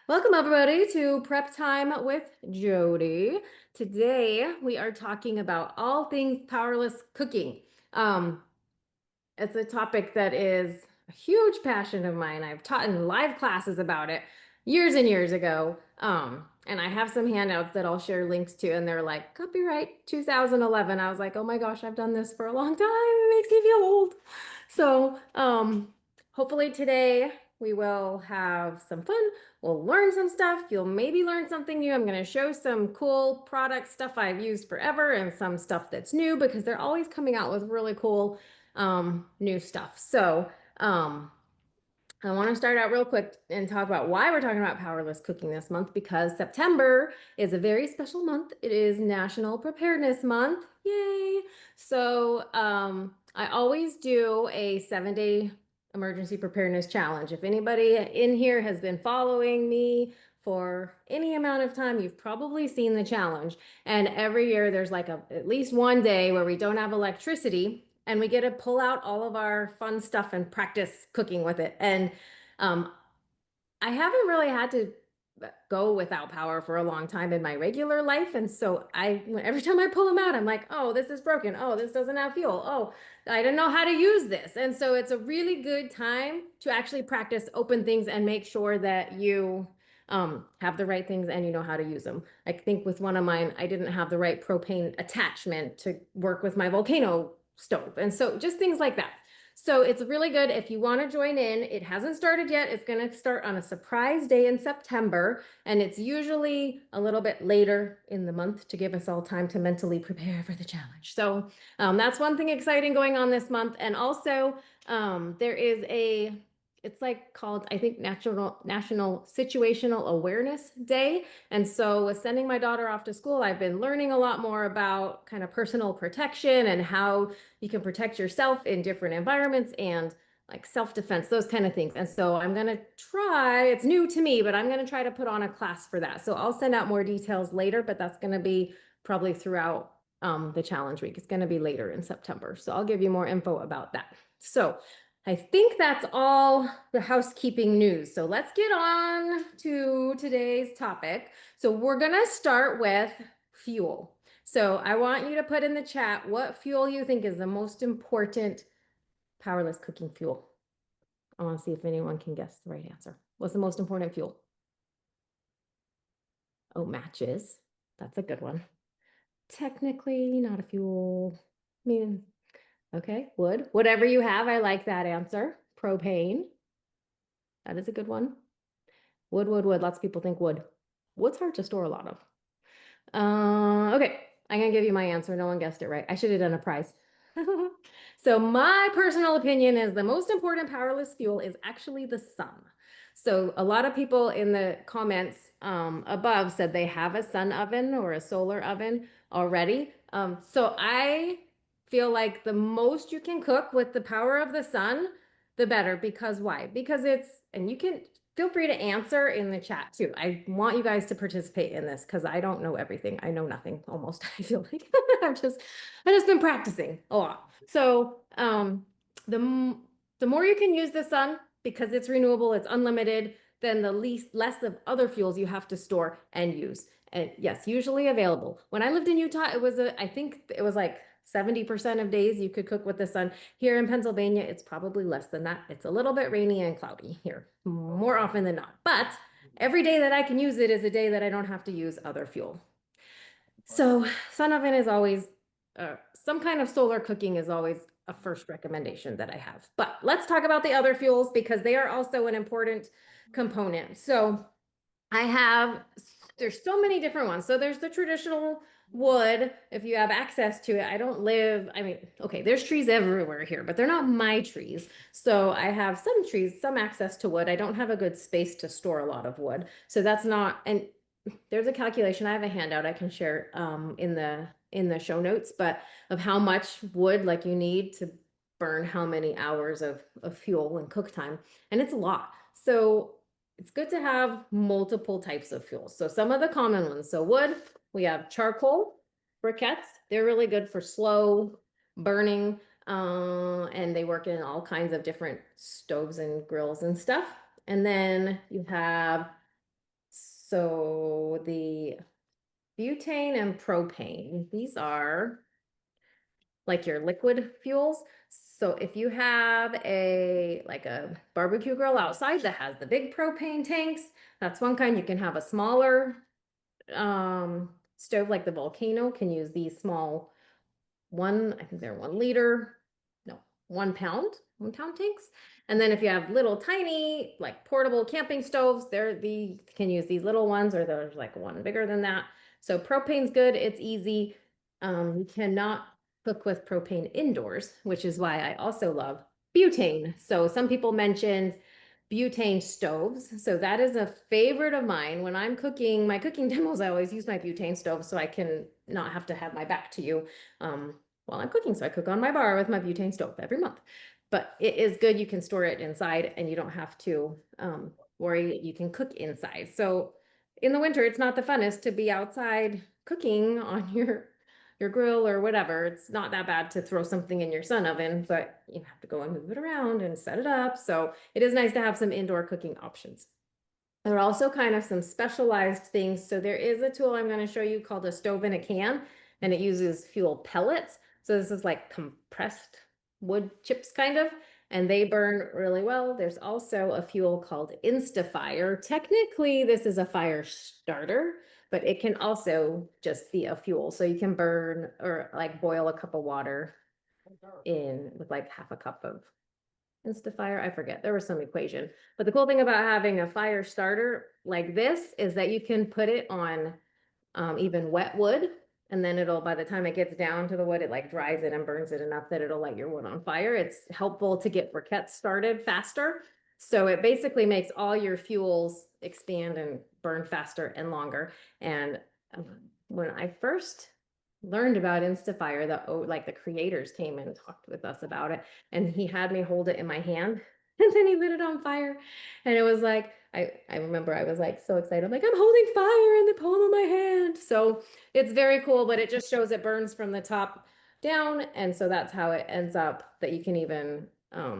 Welcome everybody to Prep Time with Jodi. Today we are talking about all things powerless cooking. Um, it's a topic that is a huge passion of mine. I've taught in live classes about it years and years ago. And I have some handouts that I'll share links to, and they're like copyright 2011. I was like, oh my gosh, I've done this for a long time. It makes me feel old. So, hopefully today we will have some fun. We'll learn some stuff. You'll maybe learn something new. I'm going to show some cool product stuff I've used forever and some stuff that's new because they're always coming out with really cool new stuff. So, I want to start out real quick and talk about why we're talking about powerless cooking this month because September is a very special month. It is National Preparedness Month. Yay! So, I always do a 7-day emergency preparedness challenge. If anybody in here has been following me for any amount of time, you've probably seen the challenge. And every year there's like at least one day where we don't have electricity and we get to pull out all of our fun stuff and practice cooking with it. And um, I haven't really had to go without power for a long time in my regular life. And so every time I pull them out, I'm like, oh, this is broken. Oh, this doesn't have fuel. Oh, I didn't know how to use this. And so it's a really good time to actually practice open things and make sure that you have the right things and you know how to use them. I think with one of mine, I didn't have the right propane attachment to work with my Volcano stove. And so just things like that. So it's really good if you want to join in. It hasn't started yet. It's going to start on a surprise day in September, and it's usually a little bit later in the month to give us all time to mentally prepare for the challenge. So that's one thing exciting going on this month. And also, there is it's like called, I think, National Situational Awareness Day. And so with sending my daughter off to school, I've been learning a lot more about kind of personal protection and how you can protect yourself in different environments and like self-defense, those kind of things. And so I'm going to try, it's new to me, but I'm going to try to put on a class for that. So I'll send out more details later, but that's going to be probably throughout the challenge week. It's going to be later in September. So I'll give you more info about that. So I think that's all the housekeeping news. So let's get on to today's topic. So we're going to start with fuel. So I want you to put in the chat what fuel you think is the most important powerless cooking fuel. I want to see if anyone can guess the right answer. What's the most important fuel? Oh, matches. That's a good one. Technically not a fuel. I mean, okay, wood. Whatever you have, I like that answer. Propane. That is a good one. Wood, wood, wood. Lots of people think wood. Wood's hard to store a lot of. Okay, I'm gonna give you my answer. No one guessed it right. I should have done a prize. So my personal opinion is the most important powerless fuel is actually the sun. So a lot of people in the comments above said they have a sun oven or a solar oven already. So I feel like the most you can cook with the power of the sun, the better. Because why? Because and you can feel free to answer in the chat too. I want you guys to participate in this because I don't know everything. I know nothing almost. I feel like I've just been practicing a lot. So the more you can use the sun because it's renewable, it's unlimited, then the less of other fuels you have to store and use. And yes, usually available. When I lived in Utah, I think it was like 70% of days you could cook with the sun. Here in Pennsylvania, it's probably less than that. It's a little bit rainy and cloudy here more often than not. But every day that I can use it is a day that I don't have to use other fuel. So sun oven is always, some kind of solar cooking is always a first recommendation that I have. But let's talk about the other fuels because they are also an important component. So there's so many different ones. So there's the traditional wood, if you have access to it. I mean, okay, there's trees everywhere here, but they're not my trees. So I have some trees, some access to wood. I don't have a good space to store a lot of wood. So that's not, and there's a calculation. I have a handout I can share in the show notes, but of how much wood like you need to burn how many hours of fuel and cook time. And it's a lot. So it's good to have multiple types of fuels. So some of the common ones. So wood, we have charcoal briquettes. They're really good for slow burning. And they work in all kinds of different stoves and grills and stuff. And then you have So the butane and propane, these are like your liquid fuels. So if you have a barbecue grill outside that has the big propane tanks, that's one kind. You can have a smaller stove like the Volcano can use these small I think they're 1 liter, no, 1 pound tanks. And then if you have little tiny, like portable camping stoves, can use these little ones, or there's like one bigger than that. So propane's good, it's easy. You cannot cook with propane indoors, which is why I also love butane. So some people mentioned butane stoves. So that is a favorite of mine. When I'm cooking my cooking demos, I always use my butane stove so I can not have to have my back to you while I'm cooking. So I cook on my bar with my butane stove every month. But it is good. You can store it inside and you don't have to worry. You can cook inside. So in the winter, it's not the funnest to be outside cooking on your grill or whatever. It's not that bad to throw something in your sun oven, but you have to go and move it around and set it up. So it is nice to have some indoor cooking options. There are also kind of some specialized things. So there is a tool I'm going to show you called a stove in a can, and it uses fuel pellets. So this is like compressed wood chips kind of, and they burn really well. There's also a fuel called Instafire. Technically, this is a fire starter, but it can also just be a fuel. So you can burn or like boil a cup of water in with like half a cup of Instafire, I forget. There was some equation. But the cool thing about having a fire starter like this is that you can put it on even wet wood, and then by the time it gets down to the wood, it like dries it and burns it enough that it'll light your wood on fire. It's helpful to get briquettes started faster. So it basically makes all your fuels expand and burn faster and longer. And when I first learned about Instafire, the creators came and talked with us about it, and he had me hold it in my hand, and then he lit it on fire, and it was like I remember I was like so excited. I'm like, I'm holding fire in the palm of my hand. So it's very cool, but it just shows it burns from the top down, and so that's how it ends up that you can even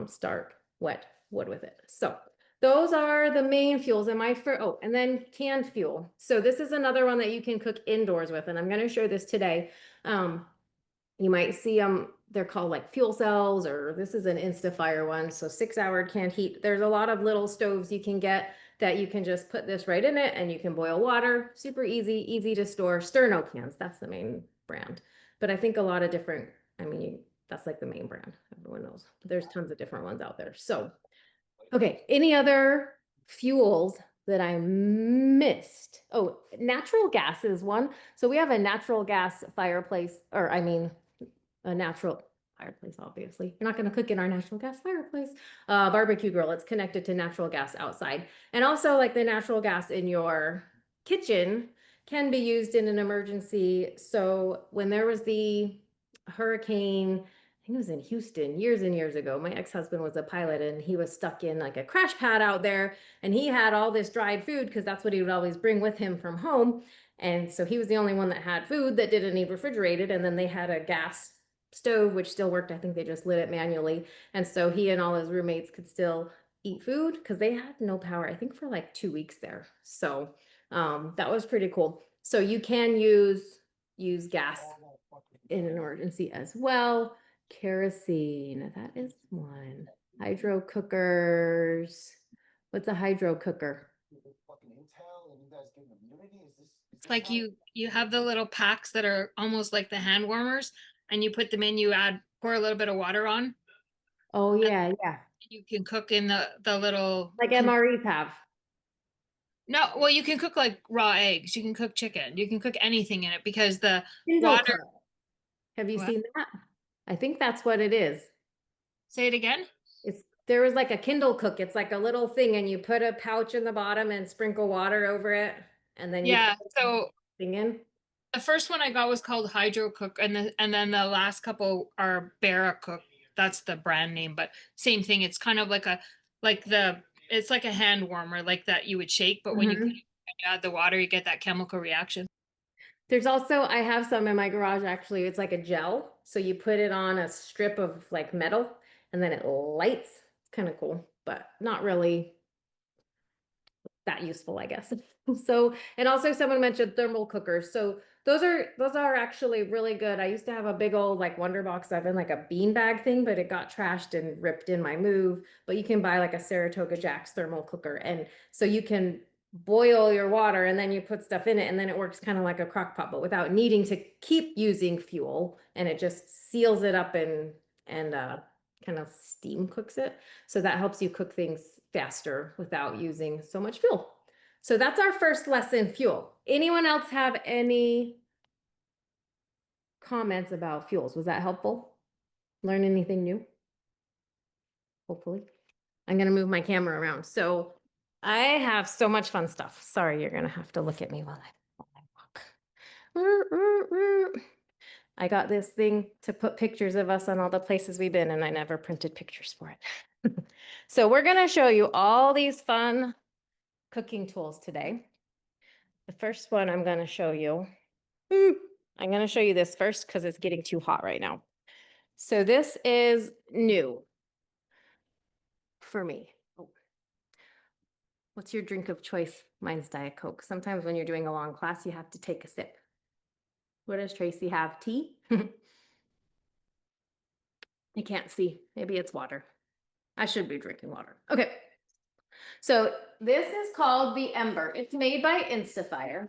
start wet wood with it. So those are the main fuels. And then canned fuel. So this is another one that you can cook indoors with, and I'm going to show this today. You might see them, they're called like fuel cells, or this is an Instafire one. So 6-hour canned heat. There's a lot of little stoves you can get that you can just put this right in it and you can boil water. Super easy to store. Sterno cans, that's the main brand. But I think a lot of different, that's like the main brand. Everyone knows. There's tons of different ones out there. So okay, any other fuels that I missed? Oh, natural gas is one. So we have a natural gas fireplace, a natural fireplace, obviously. You're not going to cook in our natural gas fireplace. Barbecue grill, it's connected to natural gas outside. And also like the natural gas in your kitchen can be used in an emergency. So when there was the hurricane, I think it was in Houston years and years ago. My ex-husband was a pilot and he was stuck in like a crash pad out there, and he had all this dried food because that's what he would always bring with him from home. And so he was the only one that had food that didn't need refrigerated. And then they had a gas stove, which still worked. I think they just lit it manually. And so he and all his roommates could still eat food because they had no power, I think, for like 2 weeks there. So that was pretty cool. So you can use gas in an emergency as well. Kerosene, that is one. Hydro cookers. What's a hydro cooker? It's like you have the little packs that are almost like the hand warmers, and you put them in, pour a little bit of water on, Oh and yeah. you can cook in the little Like MREs have. no, well, you can cook like raw eggs, you can cook chicken, you can cook anything in it because the Kindle water. cook. Have you What? seen that? I think that's what it is. Say it again. There was like a Kindle cook. It's like a little thing, and you put a pouch in the bottom and sprinkle water over it, and then you put Yeah, so the thing in. the first one I got was called Hydro Cook, and then the last couple are Barra Cook. That's the brand name, but same thing. It's kind of like the it's like a hand warmer, like that you would shake, but when you put Mhm. it, when you add the water, you get that chemical reaction. There's also, I have some in my garage actually. It's like a gel. So you put it on a strip of like metal and then it lights. It's kind of cool, but not really that useful, I guess. So, and also someone mentioned thermal cookers. So those are actually really good. I used to have a big old like Wonderbox oven, like a beanbag thing, but it got trashed and ripped in my move. But you can buy like a Saratoga Jack's thermal cooker. And so you can boil your water and then you put stuff in it and then it works kind of like a crock pot, but without needing to keep using fuel. And it just seals it up and kind of steam cooks it. So that helps you cook things faster without using so much fuel. So that's our first lesson, fuel. Anyone else have any comments about fuels? Was that helpful? Learn anything new? Hopefully. I'm going to move my camera around. So I have so much fun stuff. Sorry, you're going to have to look at me while I walk. I got this thing to put pictures of us on all the places we've been, and I never printed pictures for it. So we're going to show you all these fun cooking tools today. The first one I'm going to show you, I'm going to show you this first because it's getting too hot right now. So this is new for me. Oh. What's your drink of choice? Mine's Diet Coke. Sometimes when you're doing a long class, you have to take a sip. What does Tracy have? Tea? I can't see. Maybe it's water. I should be drinking water. Okay. So this is called the Ember. It's made by Instafire.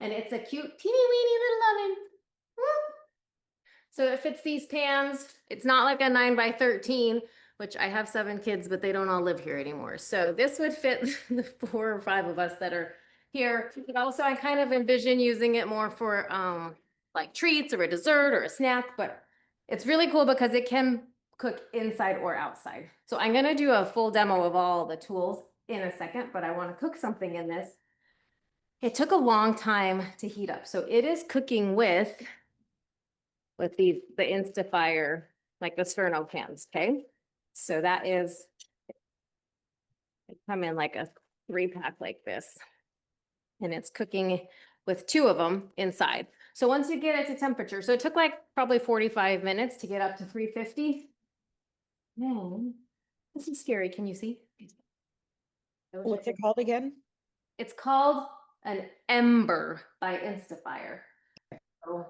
And it's a cute, teeny weeny little oven. So it fits these pans. It's not like a 9 by 13, which I have 7 kids, but they don't all live here anymore. So this would fit the 4 or 5 of us that are here. But also I kind of envision using it more for like treats or a dessert or a snack, but it's really cool because it can cook inside or outside. So I'm gonna do a full demo of all the tools in a second, but I want to cook something in this. It took a long time to heat up. So it is cooking with the Instafire, like the Sferno pans, okay? So that is, they come in like a 3-pack like this. And it's cooking with 2 of them inside. So once you get it to temperature, so it took like probably 45 minutes to get up to 350. Man, this is scary. Can you see? What's it called again? It's called an Ember by Instafire. So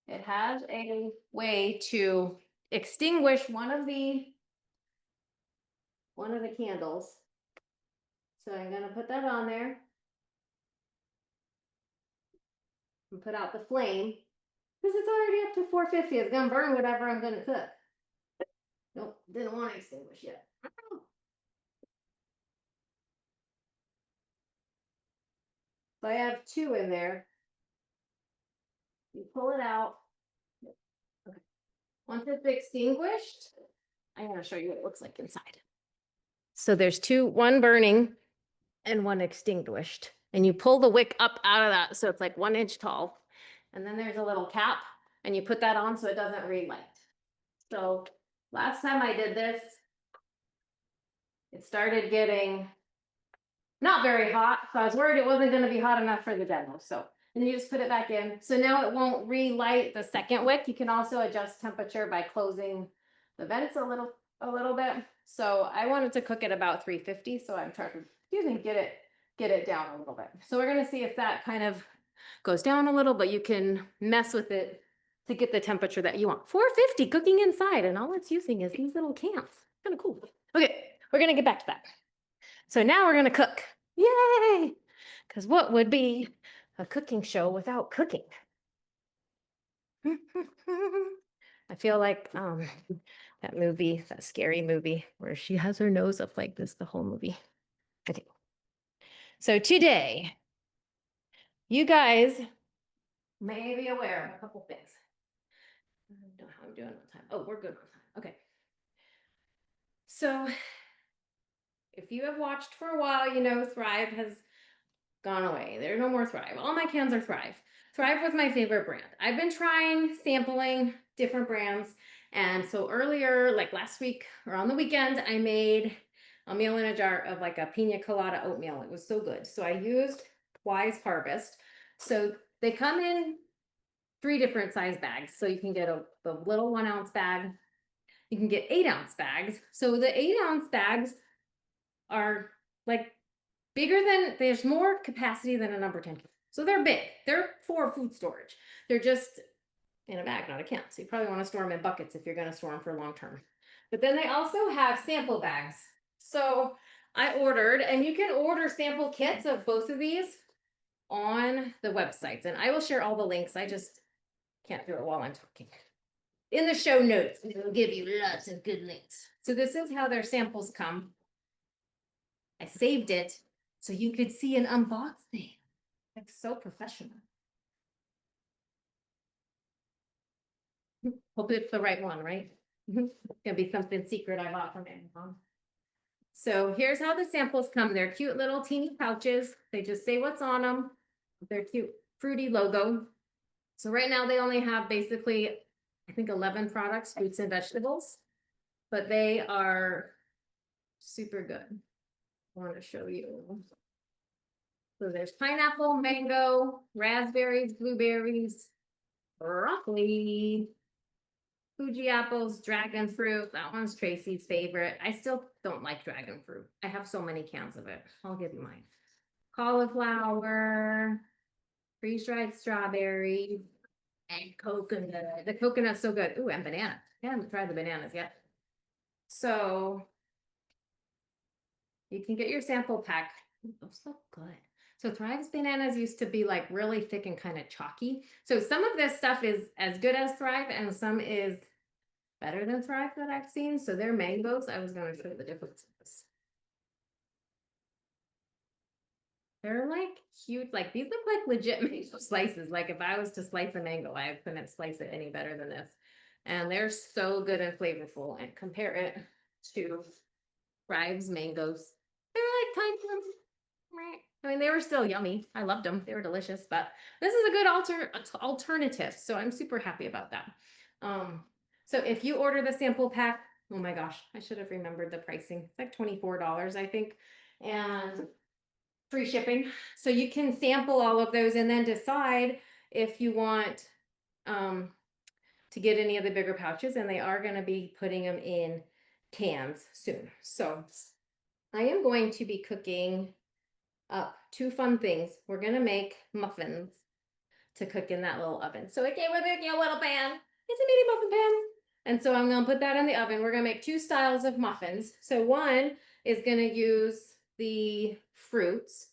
it has a way to extinguish one of the candles. So I'm gonna put that on there. And put out the flame. Because it's already up to 450. It's gonna burn whatever I'm gonna cook. Nope, didn't want to extinguish yet. So I have 2 in there. You pull it out. Okay. Once it's extinguished, I'm gonna show you what it looks like inside. So there's 2, one burning and one extinguished. And you pull the wick up out of that so it's like 1 inch tall. And then there's a little cap and you put that on so it doesn't relight. So last time I did this, it started getting not very hot. So I was worried it wasn't going to be hot enough for the demo. So, and then you just put it back in. So now it won't relight the second wick. You can also adjust temperature by closing the vents a little bit. So I wanted to cook at about 350. So I'm trying to, get it down a little bit. So we're going to see if that kind of goes down a little, but you can mess with it to get the temperature that you want. 450 cooking inside, and all it's using is these little cans. Kind of cool. Okay, we're going to get back to that. So now we're going to cook. Yay! Because what would be a cooking show without cooking? I feel like that movie, that scary movie where she has her nose up like this the whole movie. Okay. So today, you guys may be aware of a couple things. I don't know how I'm doing on time. Oh, we're good on time. Okay. So if you have watched for a while, you know Thrive has gone away. There are no more Thrive. All my cans are Thrive. Thrive was my favorite brand. I've been trying sampling different brands. And so earlier, like last week or on the weekend, I made a meal in a jar of like a pina colada oatmeal. It was so good. So I used Wise Harvest. So they come in 3 different size bags. So you can get the little 1-ounce bag. You can get 8-ounce bags. So the 8-ounce bags are like bigger than, there's more capacity than a number 10 can. So they're big. They're for food storage. They're just in a bag, not a can. So you probably want to store them in buckets if you're going to store them for long term. But then they also have sample bags. So I ordered, and you can order sample kits of both of these on the websites. And I will share all the links. I just can't do it while I'm talking. In the show notes, it'll give you lots of good links. So this is how their samples come. I saved it so you could see an unboxing. It's so professional. Hope it's the right one, right? It's gonna be something secret I bought from Amazon. So here's how the samples come. They're cute little teeny pouches. They just say what's on them. They're cute, fruity logo. So right now they only have basically, I think 11 products, fruits and vegetables, but they are super good. I want to show you. So there's pineapple, mango, raspberries, blueberries, broccoli, Fuji apples, dragon fruit. That one's Tracy's favorite. I still don't like dragon fruit. I have so many cans of it. I'll give you mine. Cauliflower, freeze-dried strawberries, and coconut. The coconut's so good. Ooh, and banana. I haven't tried the bananas yet. So you can get your sample pack. Ooh, those look good. So Thrive's bananas used to be like really thick and kind of chalky. So some of this stuff is as good as Thrive and some is better than Thrive that I've seen. So they're mangoes. I was going to show you the differences. They're like huge, like these look like legit mango slices. Like if I was to slice a mango, I couldn't slice it any better than this. And they're so good and flavorful. And compare it to Thrive's mangoes. They're like tiny. I mean, they were still yummy. I loved them. They were delicious, but this is a good alternative. So I'm super happy about that. So if you order the sample pack, oh my gosh, I should have remembered the pricing. It's like $24, I think, and free shipping. So you can sample all of those and then decide if you want to get any of the bigger pouches, and they are going to be putting them in cans soon. So I am going to be cooking up two fun things. We're gonna make muffins to cook in that little oven. So it came with a little pan. It's a mini muffin pan. And so I'm gonna put that in the oven. We're gonna make two styles of muffins. So one is gonna use the fruits.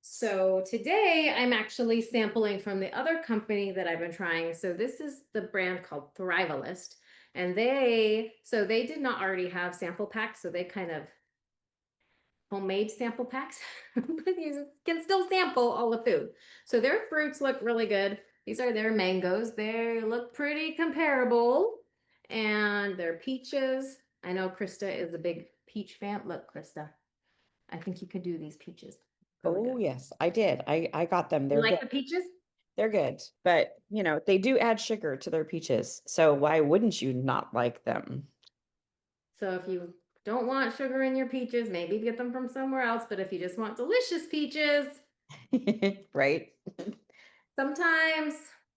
So today I'm actually sampling from the other company that I've been trying. So this is the brand called Powerless. And they did not already have sample packs. So they kind of homemade sample packs, but you can still sample all the food. So their fruits look really good. These are their mangoes. They look pretty comparable. And their peaches. I know Krista is a big peach fan. Look, Krista, I think you could do these peaches. Really Oh, good. yes, I did. I got them. You They're like good. the peaches? They're good. But, they do add sugar to their peaches. So why wouldn't you not like them? So if you don't want sugar in your peaches, maybe get them from somewhere else. But if you just want delicious peaches, Right? sometimes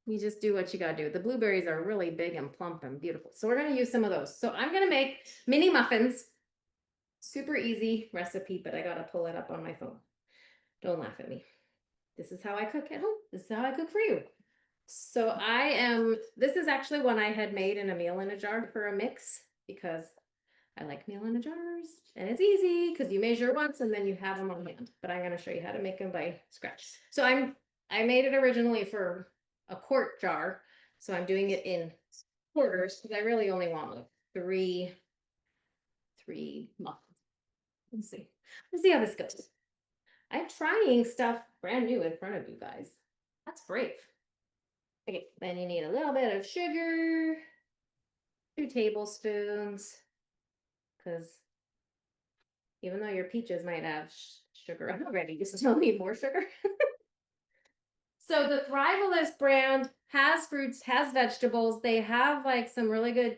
you just do what you gotta do. The blueberries are really big and plump and beautiful. So we're gonna use some of those. So I'm gonna make mini muffins. Super easy recipe, but I gotta pull it up on my phone. Don't laugh at me. This is how I cook at home. This is how I cook for you. So this is actually one I had made in a meal in a jar for a mix because I like meal in a jars and it's easy because you measure once and then you have them on hand. But I'm going to show you how to make them by scratch. So I made it originally for a quart jar. So I'm doing it in quarters because I really only want like three muffins. Let's see how this goes. I'm trying stuff brand new in front of you guys. That's brave. Okay, then you need a little bit of sugar, 2 tablespoons, because even though your peaches might have sugar already, you still need more sugar. So the Thrivalist brand has fruits, has vegetables. They have like some really good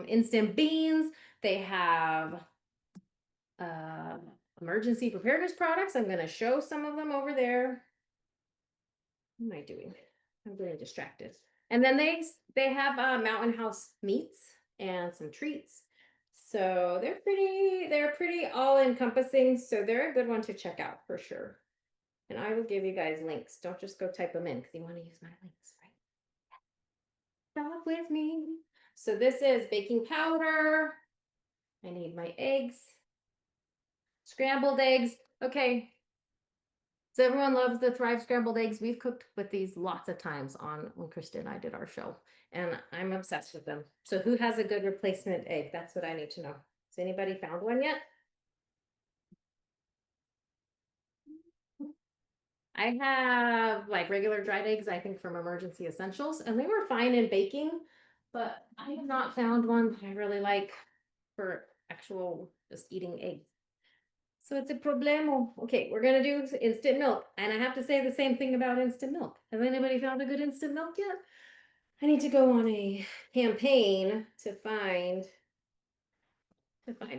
instant beans. They have emergency preparedness products. I'm going to show some of them over there. What am I doing? I'm getting distracted. And then they have Mountain House meats and some treats. So they're pretty all encompassing. So they're a good one to check out for sure. And I will give you guys links. Don't just go type them in because you want to use my links, right? Stop with me. So this is baking powder. I need my eggs. Scrambled eggs. Okay. So everyone loves the Thrive scrambled eggs. We've cooked with these lots of times on when Krista and I did our show, and I'm obsessed with them. So who has a good replacement egg? That's what I need to know. Has anybody found one yet? I have like regular dried eggs, I think from Emergency Essentials, and they were fine in baking, but I have not found one that I really like for actual just eating eggs. So it's a problemo. Okay, we're gonna do instant milk. And I have to say the same thing about instant milk. Has anybody found a good instant milk yet? I need to go on a campaign to find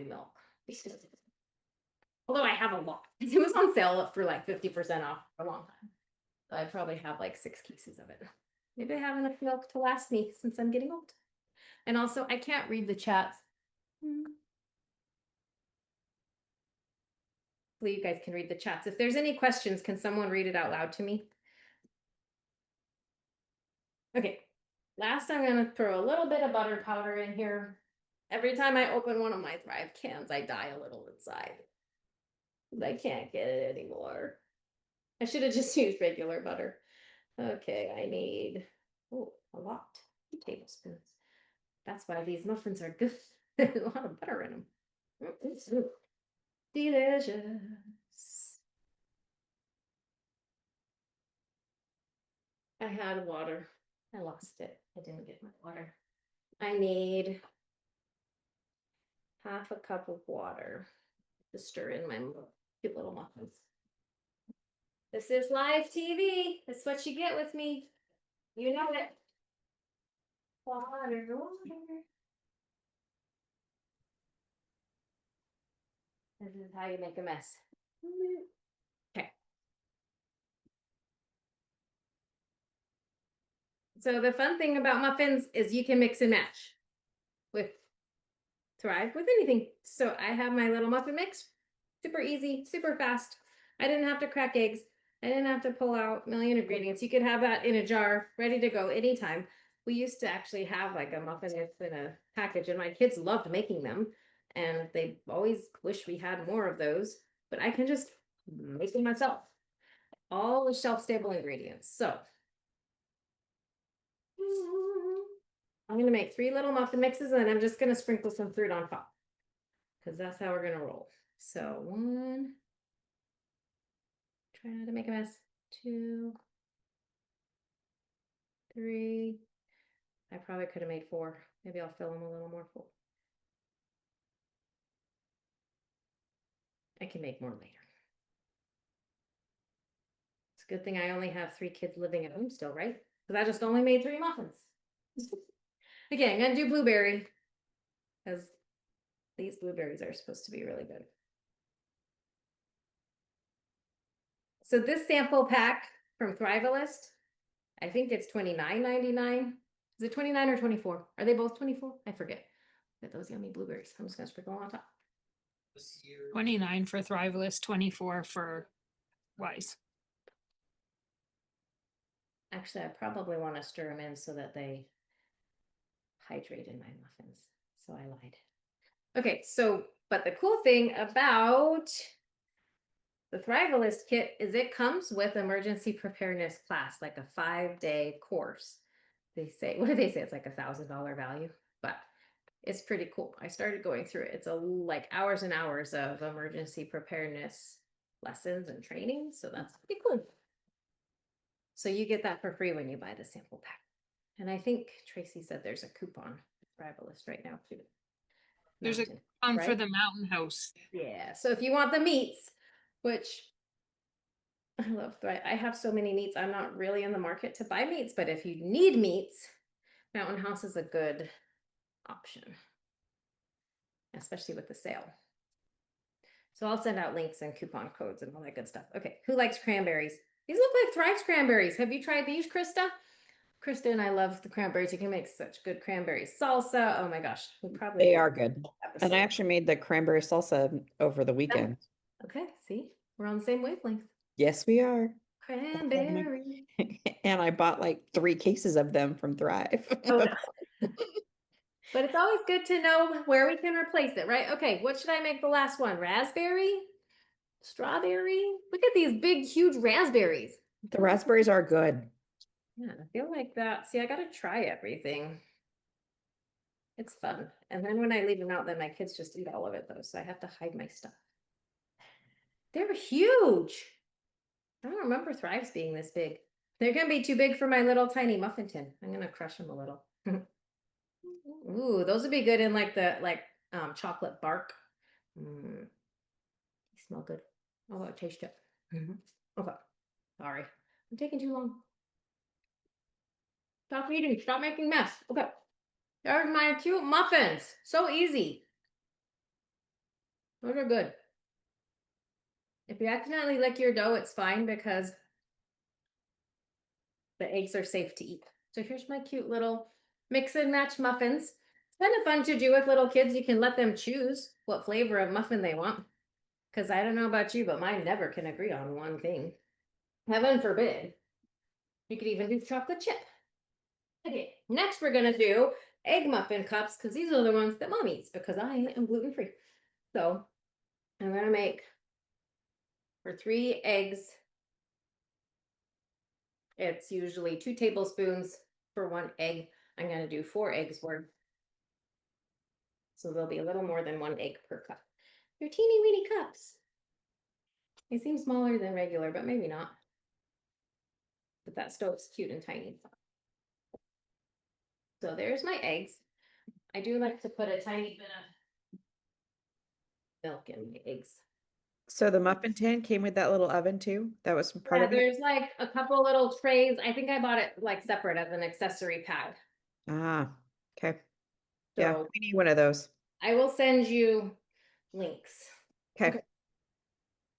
milk. Although I have a lot. It was on sale for like 50% off for a long time. So I probably have like 6 cases of it. Maybe I have enough milk to last me since I'm getting old. And also I can't read the chats. Hopefully you guys can read the chats. If there's any questions, can someone read it out loud to me? Okay, last I'm gonna throw a little bit of butter powder in here. Every time I open one of my Thrive cans, I die a little inside. I can't get it anymore. I should have just used regular butter. Okay, I need, oh, a lot, 2 tablespoons. That's why these muffins are good. There's a lot of butter in them. It's delicious. I had water. I lost it. I didn't get my water. I need half a cup of water to stir in my cute little muffins. This is live TV. That's what you get with me. You know it. Water, water. This is how you make a mess. Okay. So the fun thing about muffins is you can mix and match with Thrive with anything. So I have my little muffin mix. Super easy, super fast. I didn't have to crack eggs. I didn't have to pull out a million ingredients. You could have that in a jar, ready to go anytime. We used to actually have like a muffin mix in a package, and my kids loved making them. And they always wish we had more of those, but I can just make them myself. All the shelf-stable ingredients. So I'm gonna make 3 little muffin mixes, and then I'm just gonna sprinkle some fruit on top, because that's how we're gonna roll. So 1, try not to make a mess. 2, 3. I probably could have made 4. Maybe I'll fill them a little more full. I can make more later. It's a good thing I only have 3 kids living at home still, right? Because I just only made 3 muffins. Okay, I'm gonna do blueberry, because these blueberries are supposed to be really good. So this sample pack from Thrivalist, I think it's $29.99. Is it 29 or 24? Are they both 24? I forget. Get those yummy blueberries. I'm just gonna sprinkle on top. 29 for Thrivalist, 24 for Wise. Actually, I probably want to stir them in so that they hydrate in my muffins. So I lied. Okay, so, but the cool thing about the Thrivalist kit is it comes with emergency preparedness class, like a 5-day course. They say, what do they say? It's like $1,000 value, but it's pretty cool. I started going through it. It's like hours and hours of emergency preparedness lessons and training. So that's pretty cool. So you get that for free when you buy the sample pack. And I think Tracy said there's a coupon Thrivalist right now too. There's a coupon for the Mountain House. Yeah. So if you want the meats, which I love, I have so many meats. I'm not really in the market to buy meats, but if you need meats, Mountain House is a good option, especially with the sale. So I'll send out links and coupon codes and all that good stuff. Okay, who likes cranberries? These look like Thrive's cranberries. Have you tried these, Krista? Krista and I love the cranberries. You can make such good cranberry salsa. Oh my gosh, we probably They do are an good. And I episode. actually made the cranberry salsa over the weekend. Okay, see, we're on the same wavelength. Yes, we are. Cranberry. And I bought like 3 cases of them from Thrive. Oh, but it's always good to know where we can replace it, right? Okay, what should I make the last one? Raspberry? Strawberry? Look at these big, huge raspberries. The raspberries are good. Yeah, I feel like that. See, I gotta try everything. It's fun. And then when I leave them out, then my kids just eat all of it though, so I have to hide my stuff. They're huge. I don't remember Thrives being this big. They're gonna be too big for my little tiny muffin tin. I'm gonna crush them a little. Ooh, those would be good in like the chocolate bark. Mm, they smell good. Oh, I taste it. Okay, sorry, I'm taking too long. Stop eating. Stop making mess. Okay, there's my cute muffins. So easy. Those are good. If you accidentally lick your dough, it's fine because the eggs are safe to eat. So here's my cute little mix and match muffins. It's kind of fun to do with little kids. You can let them choose what flavor of muffin they want. Because I don't know about you, but mine never can agree on one thing. Heaven forbid. You could even do chocolate chip. Okay, next we're gonna do egg muffin cups because these are the ones that mom eats because I am gluten-free. So I'm gonna make for 3 eggs. It's usually 2 tablespoons for 1 egg. I'm gonna do 4 eggs worth. So there'll be a little more than 1 egg per cup. They're teeny weeny cups. They seem smaller than regular, but maybe not. But that stove's cute and tiny. So there's my eggs. I do like to put a tiny bit of milk in my eggs. So the muffin tin came with that little oven too? That was part Yeah, of it? there's like a couple little trays. I think I bought it like separate as an accessory pad. Ah, okay. Yeah, So we need one of those. I will send you links. Okay.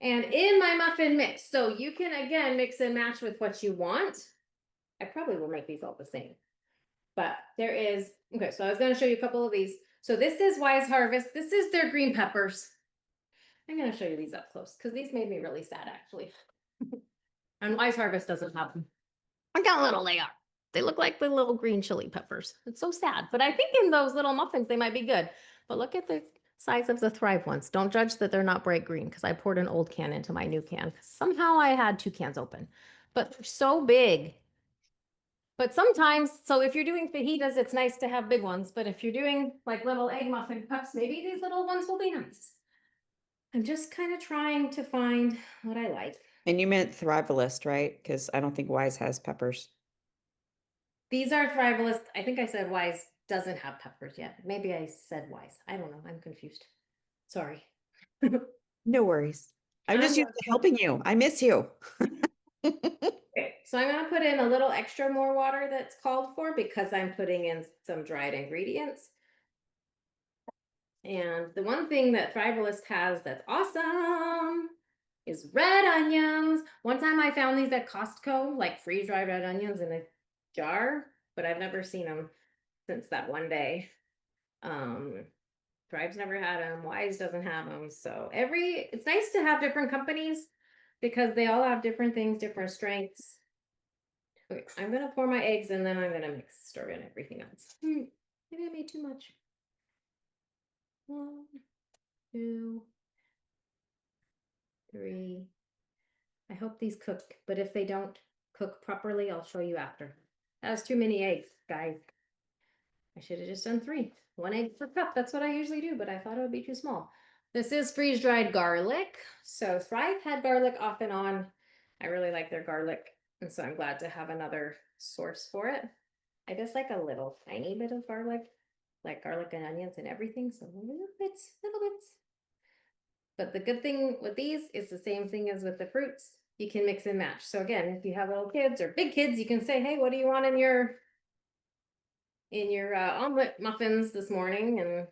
And in my muffin mix, so you can again mix and match with what you want. I probably will make these all the same. But there is, okay, so I was going to show you a couple of these. So this is Wise Harvest. This is their green peppers. I'm going to show you these up close because these made me really sad actually. And Wise Harvest doesn't have them. Look how little they are. They look like the little green chili peppers. It's so sad. But I think in those little muffins, they might be good. But look at the size of the Thrive ones. Don't judge that they're not bright green because I poured an old can into my new can. Somehow I had 2 cans open, but they're so big. But sometimes, so if you're doing fajitas, it's nice to have big ones. But if you're doing like little egg muffin cups, maybe these little ones will be nice. I'm just kind of trying to find what I like. And you meant Thrivalist, right? Because I don't think Wise has peppers. These are Thrivalist. I think I said Wise doesn't have peppers yet. Maybe I said Wise. I don't know. I'm confused. Sorry. No worries. I'm just used to helping you. I miss you. Okay, so I'm going to put in a little extra more water that's called for because I'm putting in some dried ingredients. And the one thing that Thrivalist has that's awesome is red onions. One time I found these at Costco, like freeze-dried red onions in a jar, but I've never seen them since that one day. Thrive's never had them. Wise doesn't have them. So it's nice to have different companies because they all have different things, different strengths. Okay, I'm gonna pour my eggs and then I'm gonna stir in everything else. Maybe I made too much. 1, 2, 3. I hope these cook, but if they don't cook properly, I'll show you after. That's too many eggs, guys. I should have just done 3. 1 egg per cup. That's what I usually do, but I thought it would be too small. This is freeze-dried garlic. So Thrive had garlic off and on. I really like their garlic, and so I'm glad to have another source for it. I just like a little tiny bit of garlic, like garlic and onions and everything. So little bits, little bits. But the good thing with these is the same thing as with the fruits. You can mix and match. So again, if you have little kids or big kids, you can say, hey, what do you want in your omelet muffins this morning? And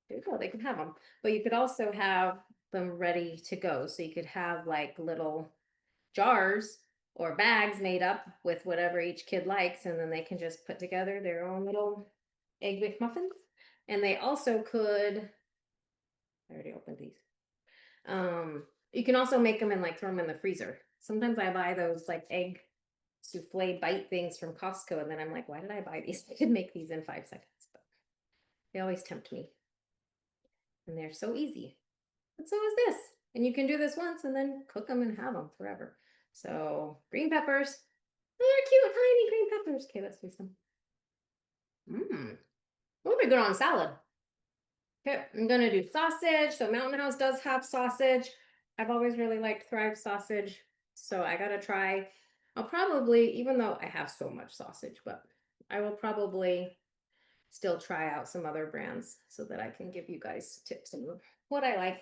there you go, they can have them. But you could also have them ready to go. So you could have like little jars or bags made up with whatever each kid likes, and then they can just put together their own little egg McMuffins. And they also could, I already opened these. You can also make them and like throw them in the freezer. Sometimes I buy those like egg souffle bite things from Costco, and then I'm like, why did I buy these? I could make these in 5 seconds, but they always tempt me. And they're so easy. And so is this. And you can do this once and then cook them and have them forever. So green peppers. They're cute, tiny green peppers. Okay, let's do some. Mmm. Would be good on salad. Okay, I'm gonna do sausage. So Mountain House does have sausage. I've always really liked Thrive sausage, so I gotta try. I'll probably, even though I have so much sausage, but I will probably still try out some other brands so that I can give you guys tips on what I like.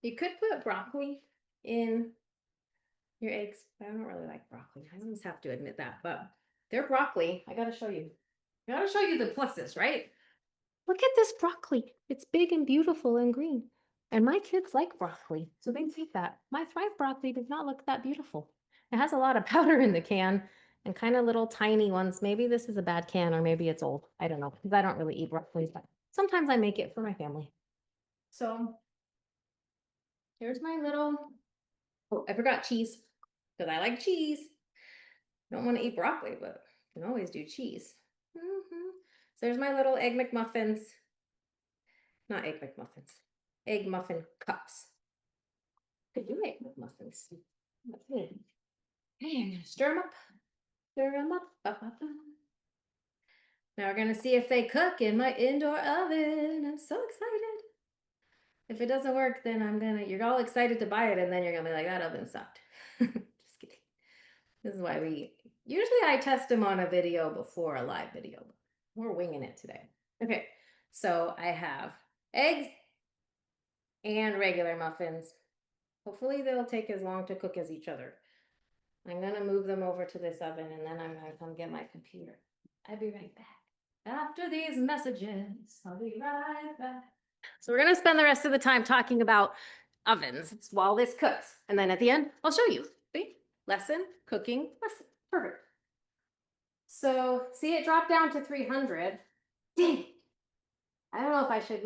You could put broccoli in your eggs, but I don't really like broccoli. I always have to admit that, but they're broccoli. I gotta show you. I gotta show you the pluses, right? Look at this broccoli. It's big and beautiful and green. And my kids like broccoli, so they eat that. My Thrive broccoli does not look that beautiful. It has a lot of powder in the can and kind of little tiny ones. Maybe this is a bad can or maybe it's old. I don't know, because I don't really eat broccoli, but sometimes I make it for my family. So here's my little, oh, I forgot cheese, because I like cheese. Don't want to eat broccoli, but you can always do cheese. So there's my little egg McMuffins. Not egg McMuffins. Egg muffin cups. Could you make McMuffins? That's it. Okay, I'm gonna stir them up. Stir them up. Ba, ba, ba. Now we're gonna see if they cook in my indoor oven. I'm so excited. If it doesn't work, then you're all excited to buy it, and then you're gonna be like, that oven sucked. Just kidding. This is why usually I test them on a video before a live video. But we're winging it today. Okay, so I have eggs and regular muffins. Hopefully they'll take as long to cook as each other. I'm gonna move them over to this oven and then I'm gonna come get my computer. I'll be right back. After these messages, I'll be right back. So we're gonna spend the rest of the time talking about ovens while this cooks. And then at the end, I'll show you. See? Lesson, cooking, lesson. Perfect. So see it drop down to 300. Dang it. I don't know if I should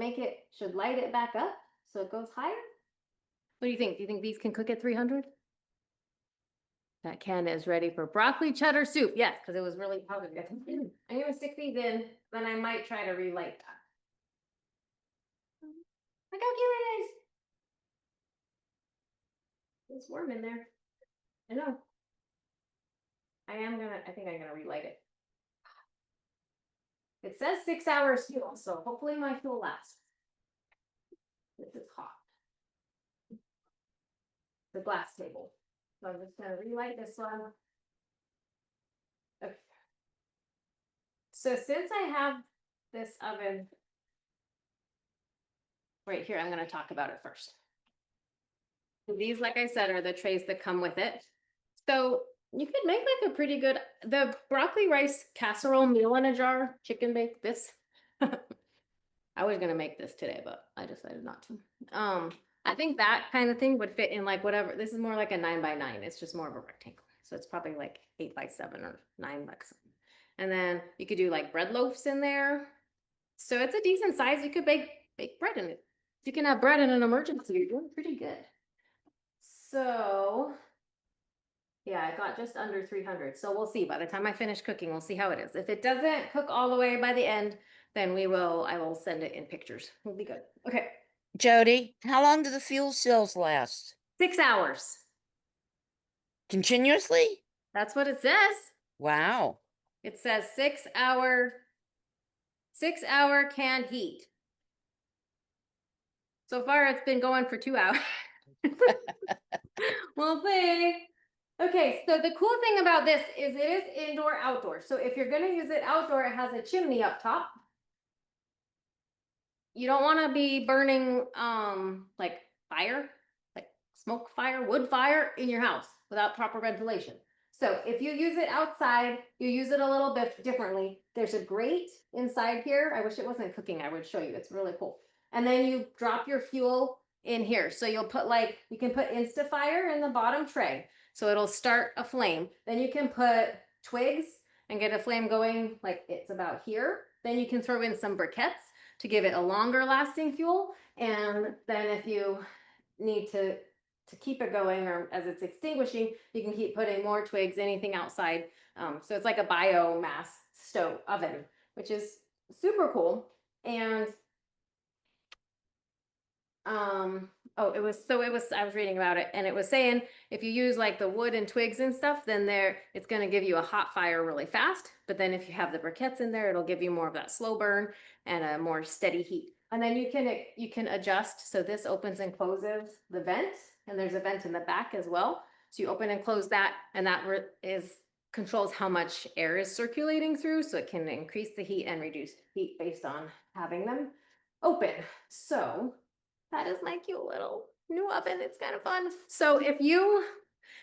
light it back up so it goes higher. What do you think? Do you think these can cook at 300? That can is ready for broccoli cheddar soup. Yes, because it was really powdery. I'm gonna stick these in, then I might try to relight that. Look how cute it is. It's warm in there. I know. I think I'm gonna relight it. It says 6 hours fuel, so hopefully my fuel lasts. This is hot. The glass table. So I'm just gonna relight this one. Okay. So since I have this oven right here, I'm gonna talk about it first. These, like I said, are the trays that come with it. So you could make like a pretty good, the broccoli rice casserole meal in a jar, chicken bake this. I was gonna make this today, but I decided not to. I think that kind of thing would fit in like whatever. This is more like a 9x9. It's just more of a rectangle. So it's probably like 8x7 or 9x7. And then you could do like bread loaves in there. So it's a decent size. You could bake bread in it. You can have bread in an emergency. You're doing pretty good. So yeah, I got just under 300. So we'll see. By the time I finish cooking, we'll see how it is. If it doesn't cook all the way by the end, then I will send it in pictures. We'll be good. Okay. Jodi, how long do the fuel cells last? 6 hours. Continuously? That's what it says. Wow. It says 6 hour canned heat. So far it's been going for 2 hours. We'll see. Okay, so the cool thing about this is it is indoor outdoor. So if you're gonna use it outdoor, it has a chimney up top. You don't want to be burning like fire, like smoke fire, wood fire in your house without proper ventilation. So if you use it outside, you use it a little bit differently. There's a grate inside here. I wish it wasn't cooking. I would show you. It's really cool. And then you drop your fuel in here. So you'll put you can put Instafire in the bottom tray. So it'll start a flame. Then you can put twigs and get a flame going like it's about here. Then you can throw in some briquettes to give it a longer lasting fuel. And then if you need to keep it going, or as it's extinguishing, you can keep putting more twigs, anything outside. So it's like a biomass stove oven, which is super cool. And oh, it was I was reading about it, and it was saying if you use like the wood and twigs and stuff, then it's going to give you a hot fire really fast. But then if you have the briquettes in there, it'll give you more of that slow burn and a more steady heat. And then you can adjust. So this opens and closes the vent, and there's a vent in the back as well. So you open and close that, and that controls how much air is circulating through, so it can increase the heat and reduce heat based on having them open. So that is my cute little new oven. It's kind of fun. So if you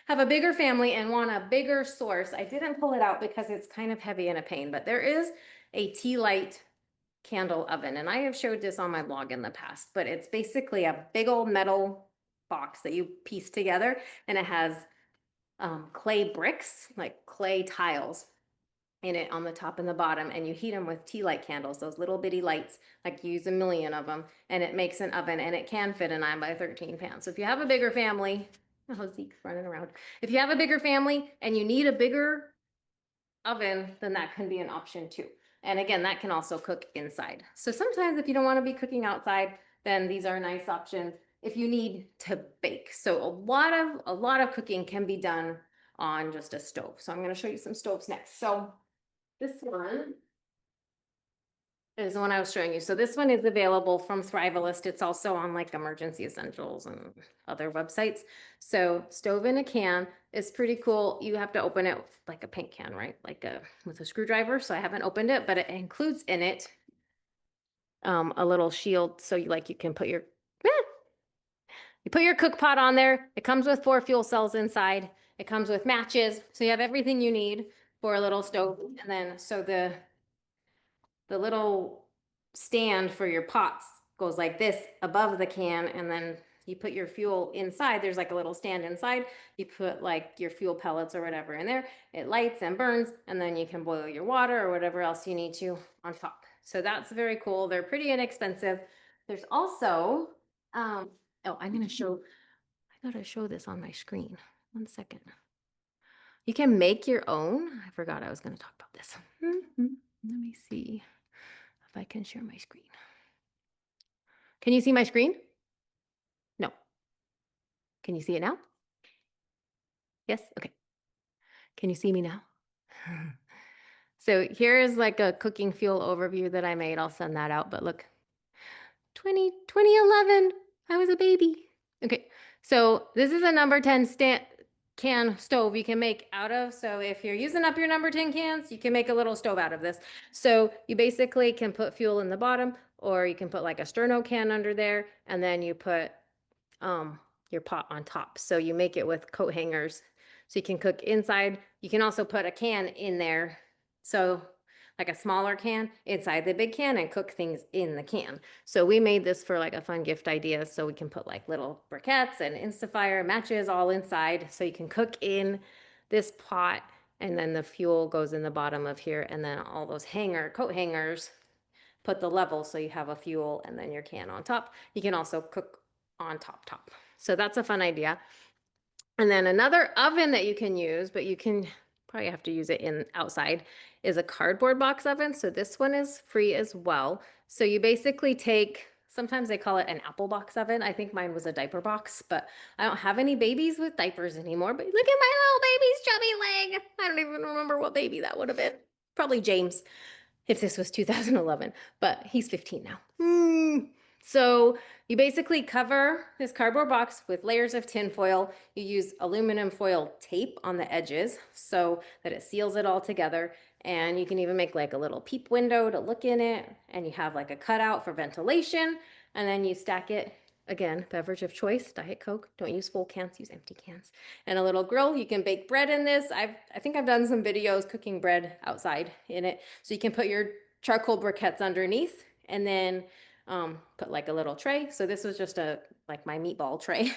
have a bigger family and want a bigger source, I didn't pull it out because it's kind of heavy and a pain, but there is a tea light candle oven. And I have showed this on my blog in the past, but it's basically a big old metal box that you piece together, and it has clay bricks, like clay tiles in it on the top and the bottom, and you heat them with tea light candles, those little bitty lights, like you use a million of them, and it makes an oven, and it can fit a 9 by 13 pan. So if you have a bigger family, oh, Zeke's running around. If you have a bigger family and you need a bigger oven, then that can be an option too. And again, that can also cook inside. So sometimes if you don't want to be cooking outside, then these are nice options if you need to bake. So a lot of cooking can be done on just a stove. So I'm going to show you some stoves next. So this one is the one I was showing you. So this one is available from Thrivalist. It's also on like Emergency Essentials and other websites. So stove in a can is pretty cool. You have to open it like a paint can, right? With a screwdriver. So I haven't opened it, but it includes in it a little shield. So you can put your cook pot on there. It comes with 4 fuel cells inside. It comes with matches. So you have everything you need for a little stove. And then so the little stand for your pots goes like this above the can, and then you put your fuel inside. There's like a little stand inside. You put like your fuel pellets or whatever in there. It lights and burns, and then you can boil your water or whatever else you need to on top. So that's very cool. They're pretty inexpensive. There's also, oh, I'm going to show, I gotta show this on my screen. 1 second. You can make your own. I forgot I was going to talk about this. Let me see if I can share my screen. Can you see my screen? No. Can you see it now? Yes? Okay. Can you see me now? So here is like a cooking fuel overview that I made. I'll send that out, but look, 2011, I was a baby. Okay, so this is a number 10 can stove you can make out of. So if you're using up your number 10 cans, you can make a little stove out of this. So you basically can put fuel in the bottom, or you can put like a sterno can under there, and then you put your pot on top. So you make it with coat hangers so you can cook inside. You can also put a can in there. So like a smaller can inside the big can and cook things in the can. So we made this for like a fun gift idea. So we can put like little briquettes and Instafire matches all inside. So you can cook in this pot, and then the fuel goes in the bottom of here. And then all those coat hangers put the level so you have a fuel and then your can on top. You can also cook on top. So that's a fun idea. And then another oven that you can use, but you can probably have to use it outside, is a cardboard box oven. So this one is free as well. So you basically sometimes they call it an apple box oven. I think mine was a diaper box, but I don't have any babies with diapers anymore. But look at my little baby's chubby leg. I don't even remember what baby that would have been. Probably James, if this was 2011, but he's 15 now. So you basically cover this cardboard box with layers of tin foil. You use aluminum foil tape on the edges so that it seals it all together. And you can even make like a little peep window to look in it. And you have like a cutout for ventilation. And then you stack it. Again, beverage of choice, Diet Coke. Don't use full cans, use empty cans. And a little grill. You can bake bread in this. I think I've done some videos cooking bread outside in it. So you can put your charcoal briquettes underneath, and then put like a little tray. So this was just like my meatball tray,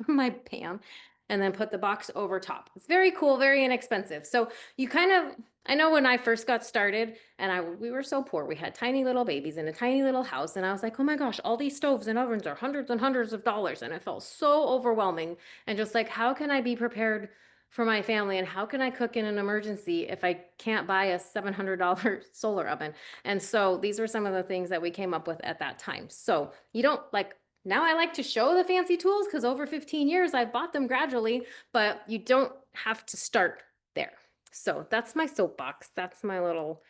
my pan. and then put the box over top. It's very cool, very inexpensive. So you kind of, I know when I first got started and we were so poor, we had tiny little babies in a tiny little house. And I was like, oh my gosh, all these stoves and ovens are hundreds and hundreds of dollars. And it felt so overwhelming. And just like, how can I be prepared for my family? And how can I cook in an emergency if I can't buy a $700 solar oven? And so these were some of the things that we came up with at that time. So you don't like, now I like to show the fancy tools because over 15 years I've bought them gradually, but you don't have to start there. So that's my soapbox. That's my little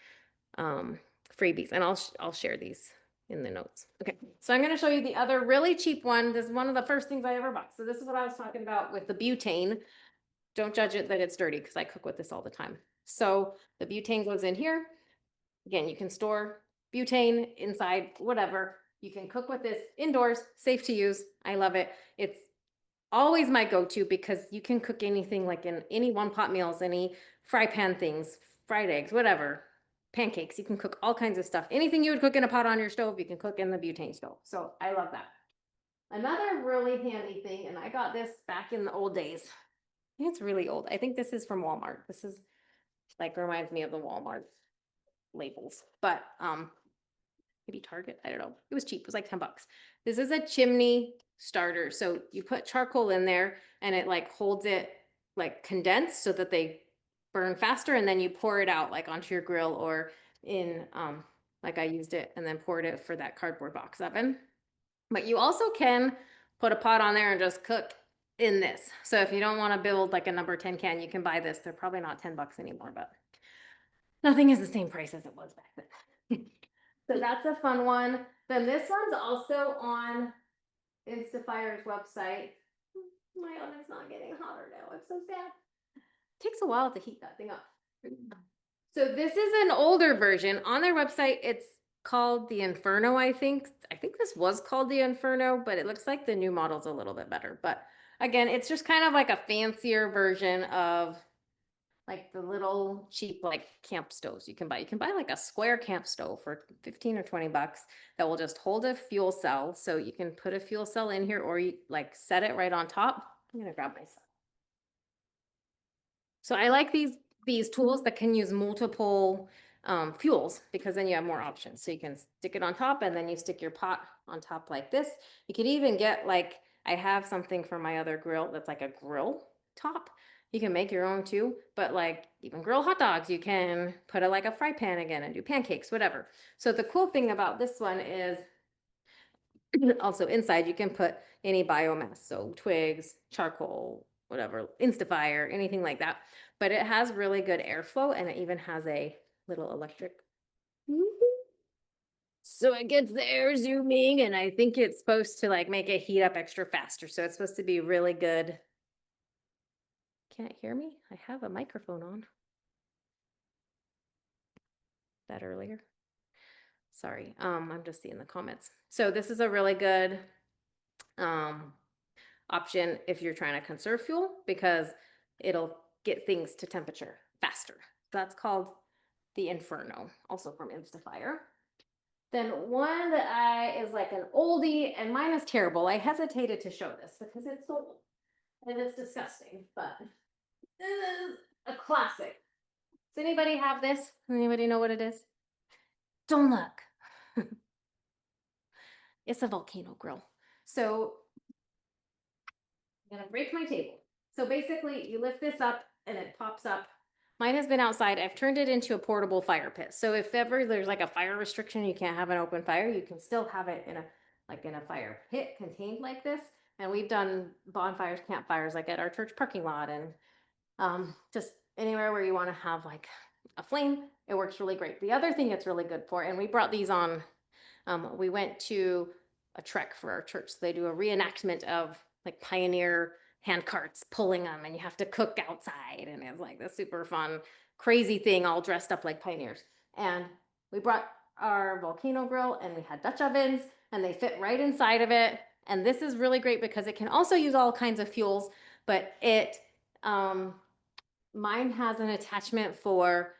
freebies, and I'll share these in the notes. Okay, so I'm going to show you the other really cheap one. This is one of the first things I ever bought. So this is what I was talking about with the butane. Don't judge it that it's dirty because I cook with this all the time. So the butane goes in here. Again, you can store butane inside, whatever. You can cook with this indoors, safe to use. I love it. It's always my go-to because you can cook anything, like in any one-pot meals, any fry pan things, fried eggs, whatever, pancakes. You can cook all kinds of stuff. Anything you would cook in a pot on your stove, you can cook in the butane stove. So I love that. Another really handy thing, and I got this back in the old days. It's really old. I think this is from Walmart. This is like reminds me of the Walmart labels, but maybe Target, I don't know. It was cheap. It was like 10 bucks. This is a chimney starter. So you put charcoal in there and it like holds it like condensed so that they burn faster, and then you pour it out like onto your grill or in like I used it and then poured it for that cardboard box oven. But you also can put a pot on there and just cook in this. So if you don't want to build like a number 10 can, you can buy this. They're probably not 10 bucks anymore, but nothing is the same price as it was back then. So that's a fun one. Then this one's also on Instafire's website. My oven's not getting hotter now. I'm so sad. It takes a while to heat that thing up. So this is an older version. On their website, it's called the Inferno, I think. I think this was called the Inferno, but it looks like the new model's a little bit better. But again, it's just kind of like a fancier version of like the little cheap like camp stoves you can buy. You can buy like a square camp stove for 15 or 20 bucks that will just hold a fuel cell. So you can put a fuel cell in here or you like set it right on top. I'm gonna grab myself. So I like these tools that can use multiple fuels because then you have more options. So you can stick it on top and then you stick your pot on top like this. You could even get like, I have something for my other grill that's like a grill top. You can make your own too, but like even grill hot dogs, you can put it like a fry pan again and do pancakes, whatever. So the cool thing about this one is also inside you can put any biomass, so twigs, charcoal, whatever, Instafire, anything like that. But it has really good airflow and it even has a little electric. So it gets the air zooming and I think it's supposed to like make it heat up extra faster. So it's supposed to be really good. Can't hear me? I have a microphone on. That earlier. Sorry, I'm just seeing the comments. So this is a really good option if you're trying to conserve fuel because it'll get things to temperature faster. That's called the Inferno, also from Instafire. Then one that is like an oldie, and mine is terrible. I hesitated to show this because it's so old and it's disgusting, but this is a classic. Does anybody have this? Anybody know what it is? Don't look. It's a Volcano grill. So I'm gonna break my table. So basically you lift this up and it pops up. Mine has been outside. I've turned it into a portable fire pit. So if ever there's like a fire restriction, you can't have an open fire, you can still have it in a fire pit contained like this. And we've done bonfires, campfires like at our church parking lot and just anywhere where you want to have like a flame. It works really great. The other thing it's really good for, and we brought these on, we went to a trek for our church. So they do a reenactment of like pioneer hand carts pulling them and you have to cook outside and it's like this super fun crazy thing all dressed up like pioneers. And we brought our Volcano grill and we had Dutch ovens and they fit right inside of it. And this is really great because it can also use all kinds of fuels, but it mine has an attachment for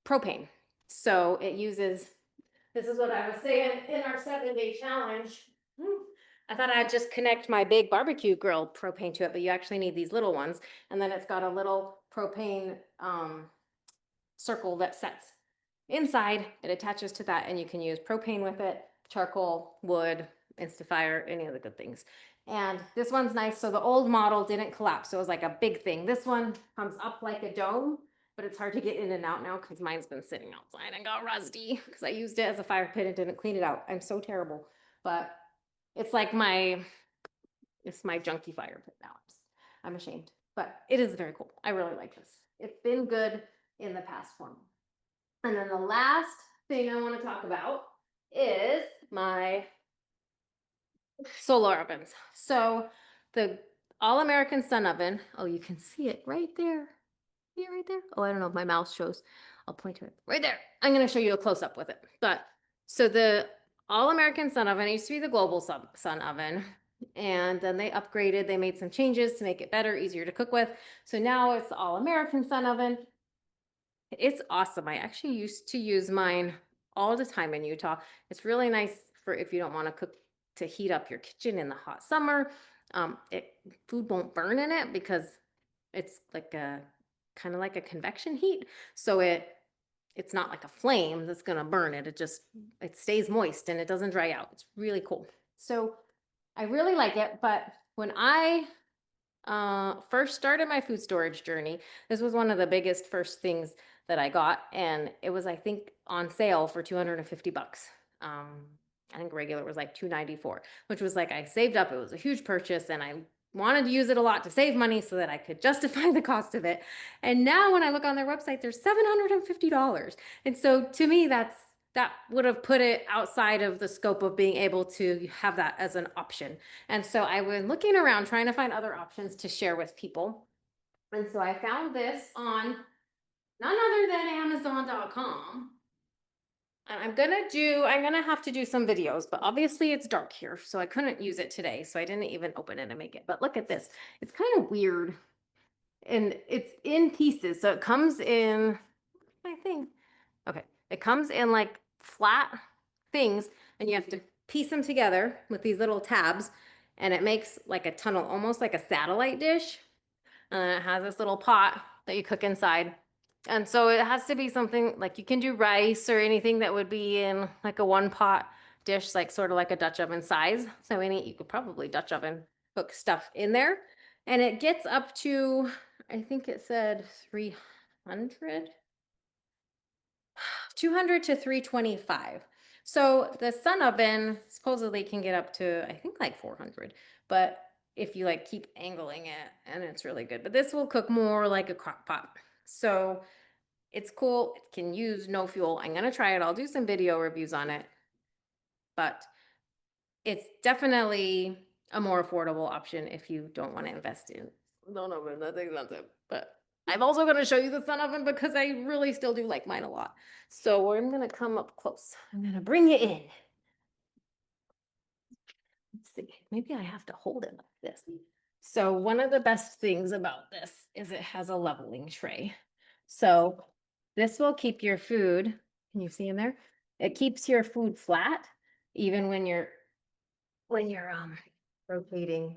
propane. So it uses, this is what I was saying in our 7-day challenge. I thought I'd just connect my big barbecue grill propane to it, but you actually need these little ones. And then it's got a little propane circle that sets inside. It attaches to that and you can use propane with it, charcoal, wood, Instafire, any of the good things. And this one's nice. So the old model didn't collapse. So it was like a big thing. This one comes up like a dome, but it's hard to get in and out now because mine's been sitting outside and got rusty because I used it as a fire pit and didn't clean it out. I'm so terrible. But it's like it's my junky fire pit now. I'm ashamed, but it is very cool. I really like this. It's been good in the past for me. And then the last thing I want to talk about is my solar ovens. So the All-American Sun Oven, oh, you can see it right there. See it right there? Oh, I don't know if my mouse shows. I'll point to it right there. I'm going to show you a close-up with it. But so the All-American Sun Oven used to be the Global Sun Oven. And then they upgraded. They made some changes to make it better, easier to cook with. So now it's the All-American Sun Oven. It's awesome. I actually used to use mine all the time in Utah. It's really nice for if you don't want to cook to heat up your kitchen in the hot summer. Food won't burn in it because it's like a kind of like a convection heat. So it's not like a flame that's gonna burn it. It stays moist and it doesn't dry out. It's really cool. So I really like it, but when I first started my food storage journey, this was one of the biggest first things that I got, and it was, I think, on sale for 250 bucks. I think regular was like 294, which was like I saved up. It was a huge purchase, and I wanted to use it a lot to save money so that I could justify the cost of it. And now when I look on their website, there's $750. And so to me, that would have put it outside of the scope of being able to have that as an option. And so I was looking around trying to find other options to share with people. And so I found this on none other than Amazon.com. And I'm gonna have to do some videos, but obviously it's dark here, so I couldn't use it today. So I didn't even open it and make it. But look at this. It's kind of weird. And it's in pieces. So it comes in my thing. Okay. It comes in like flat things, and you have to piece them together with these little tabs, and it makes like a tunnel, almost like a satellite dish. And it has this little pot that you cook inside. And so it has to be something like you can do rice or anything that would be in like a one pot dish, like sort of like a Dutch oven size. So you could probably Dutch oven cook stuff in there. And it gets up to, I think it said 300, 200 to 325. So the Sun Oven supposedly can get up to, I think, like 400, but if you like keep angling it, and it's really good. But this will cook more like a crock pot. So it's cool. It can use no fuel. I'm gonna try it. I'll do some video reviews on it, but it's definitely a more affordable option if you don't want to invest in. Don't oven, nothing, nothing. But I'm also gonna show you the Sun Oven because I really still do like mine a lot. So I'm gonna come up close. I'm gonna bring it in. Let's see, maybe I have to hold it like this. So one of the best things about this is it has a leveling tray. So this will keep your food, can you see in there? It keeps your food flat even when you're rotating,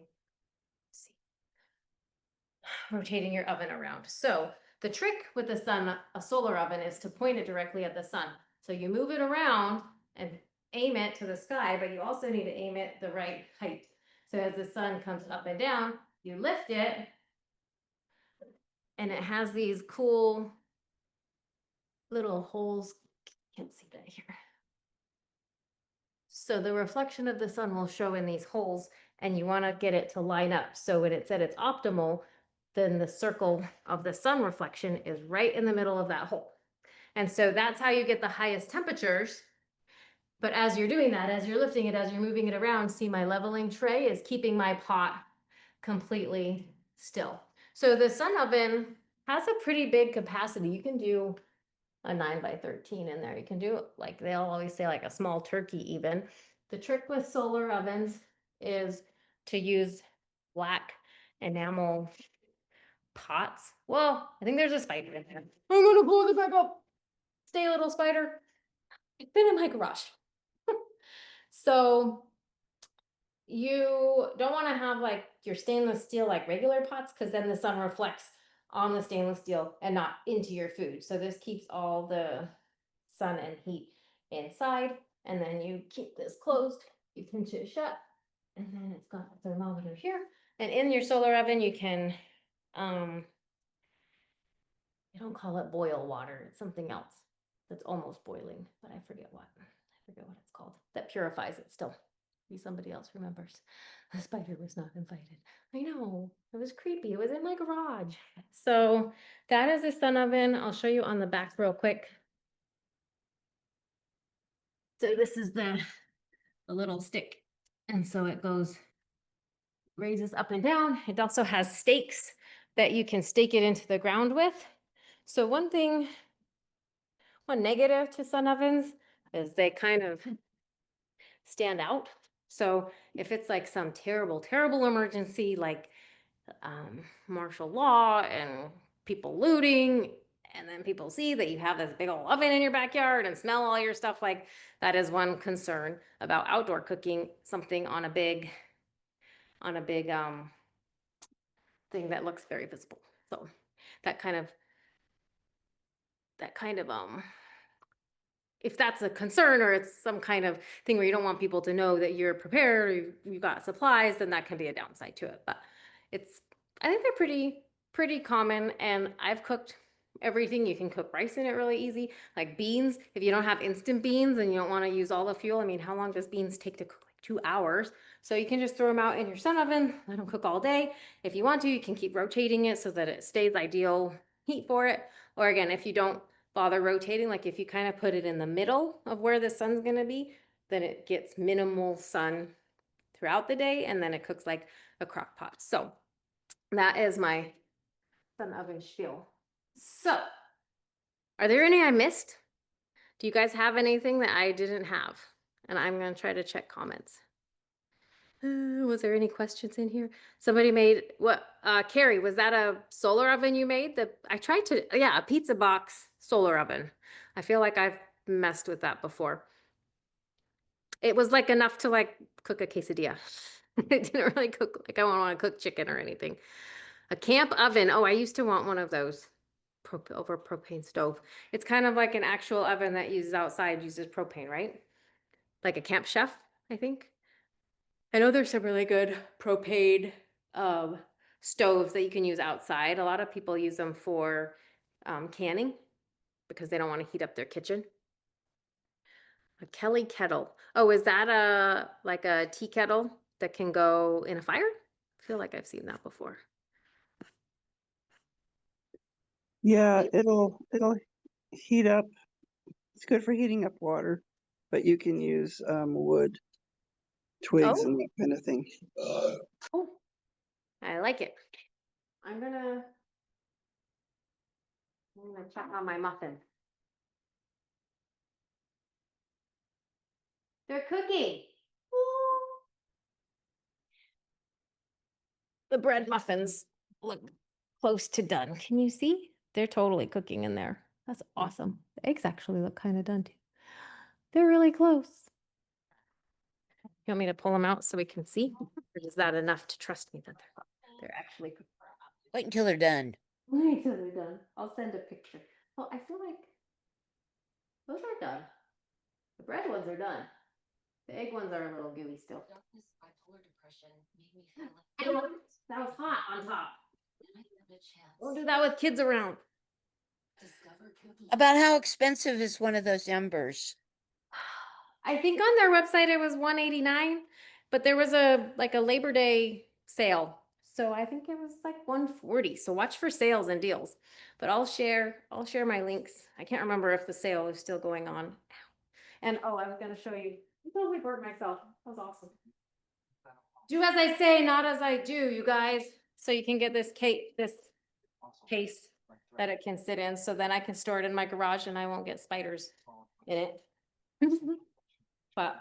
rotating your oven around. So the trick with a solar oven is to point it directly at the sun. So you move it around and aim it to the sky, but you also need to aim it the right height. So as the sun comes up and down, you lift it, and it has these cool little holes. Can't see that here. So the reflection of the sun will show in these holes, and you want to get it to line up. So when it's at its optimal, then the circle of the sun reflection is right in the middle of that hole. And so that's how you get the highest temperatures. But as you're doing that, as you're lifting it, as you're moving it around, see my leveling tray is keeping my pot completely still. So the Sun Oven has a pretty big capacity. You can do a 9x13 in there. You can do, like they'll always say, like a small turkey even. The trick with solar ovens is to use black enamel pots. Well, I think there's a spider in there. I'm gonna pull it back up. Stay, little spider. It's been in my garage. So you don't want to have like your stainless steel like regular pots, because then the sun reflects on the stainless steel and not into your food. So this keeps all the sun and heat inside, and then you keep this closed, you pinch it shut, and then it's got a thermometer here. And in your solar oven, you can, I don't call it boil water, it's something else that's almost boiling, but I forget what. I forget what it's called. That purifies it still. Maybe somebody else remembers. The spider was not invited. I know, it was creepy. It was in my garage. So that is a sun oven. I'll show you on the back real quick. So this is the little stick. And so it goes, raises up and down. It also has stakes that you can stake it into the ground with. So one negative to sun ovens is they kind of stand out. So if it's like some terrible, terrible emergency, like martial law and people looting, and then people see that you have this big old oven in your backyard and smell all your stuff, like that is one concern about outdoor cooking, something on a big thing that looks very visible. So that kind of if that's a concern, or it's some kind of thing where you don't want people to know that you're prepared, or you've got supplies, then that can be a downside to it. But I think they're pretty common, and I've cooked everything. You can cook rice in it really easy, like beans. If you don't have instant beans and you don't want to use all the fuel, I mean, how long does beans take to cook? Like 2 hours. So you can just throw them out in your sun oven, let them cook all day. If you want to, you can keep rotating it so that it stays ideal heat for it. Or again, if you don't bother rotating, like if you kind of put it in the middle of where the sun's going to be, then it gets minimal sun throughout the day, and then it cooks like a crock pot. So that is my sun oven spiel. So are there any I missed? Do you guys have anything that I didn't have? And I'm going to try to check comments. Was there any questions in here? Somebody made what? Carrie, was that a solar oven you made? I tried to, yeah, a pizza box solar oven. I feel like I've messed with that before. It was like enough to like cook a quesadilla. It didn't really cook, like I don't want to cook chicken or anything. A camp oven. Oh, I used to want one of those over propane stove. It's kind of like an actual oven that uses propane, right? Like a Camp Chef, I think. I know there's some really good propane stoves that you can use outside. A lot of people use them for canning because they don't want to heat up their kitchen. A Kelly kettle. Oh, is that like a tea kettle that can go in a fire? I feel like I've seen that before. Yeah, it'll heat up. It's good for heating up water, but you can use wood, twigs, Oh. and that kind of thing. Oh, I like it. I'm gonna check on my muffin. They're cooking. Ooh. The bread muffins look close to done. Can you see? They're totally cooking in there. That's awesome. The eggs actually look kind of done too. They're really close. You want me to pull them out so we can see? Or is that enough to trust me that they're actually cooking? Wait until they're done. Wait until they're done. I'll send a picture. Well, I feel like those are done. The bread ones are done. The egg ones are a little gooey still. Bipolar depression made me feel like That was hot on top. I might have a chance. Don't do that with kids around. Discover cooking. About how expensive is one of those embers? I think on their website it was $189, but there was a Labor Day sale. So I think it was like $140. So watch for sales and deals. But I'll share my links. I can't remember if the sale is still going on. And oh, I was gonna show you. I totally burnt myself. That was awesome. Do as I say, not as I do, you guys. So you can get this case that it can sit in. So then I can store it in my garage and I won't get spiders in it. But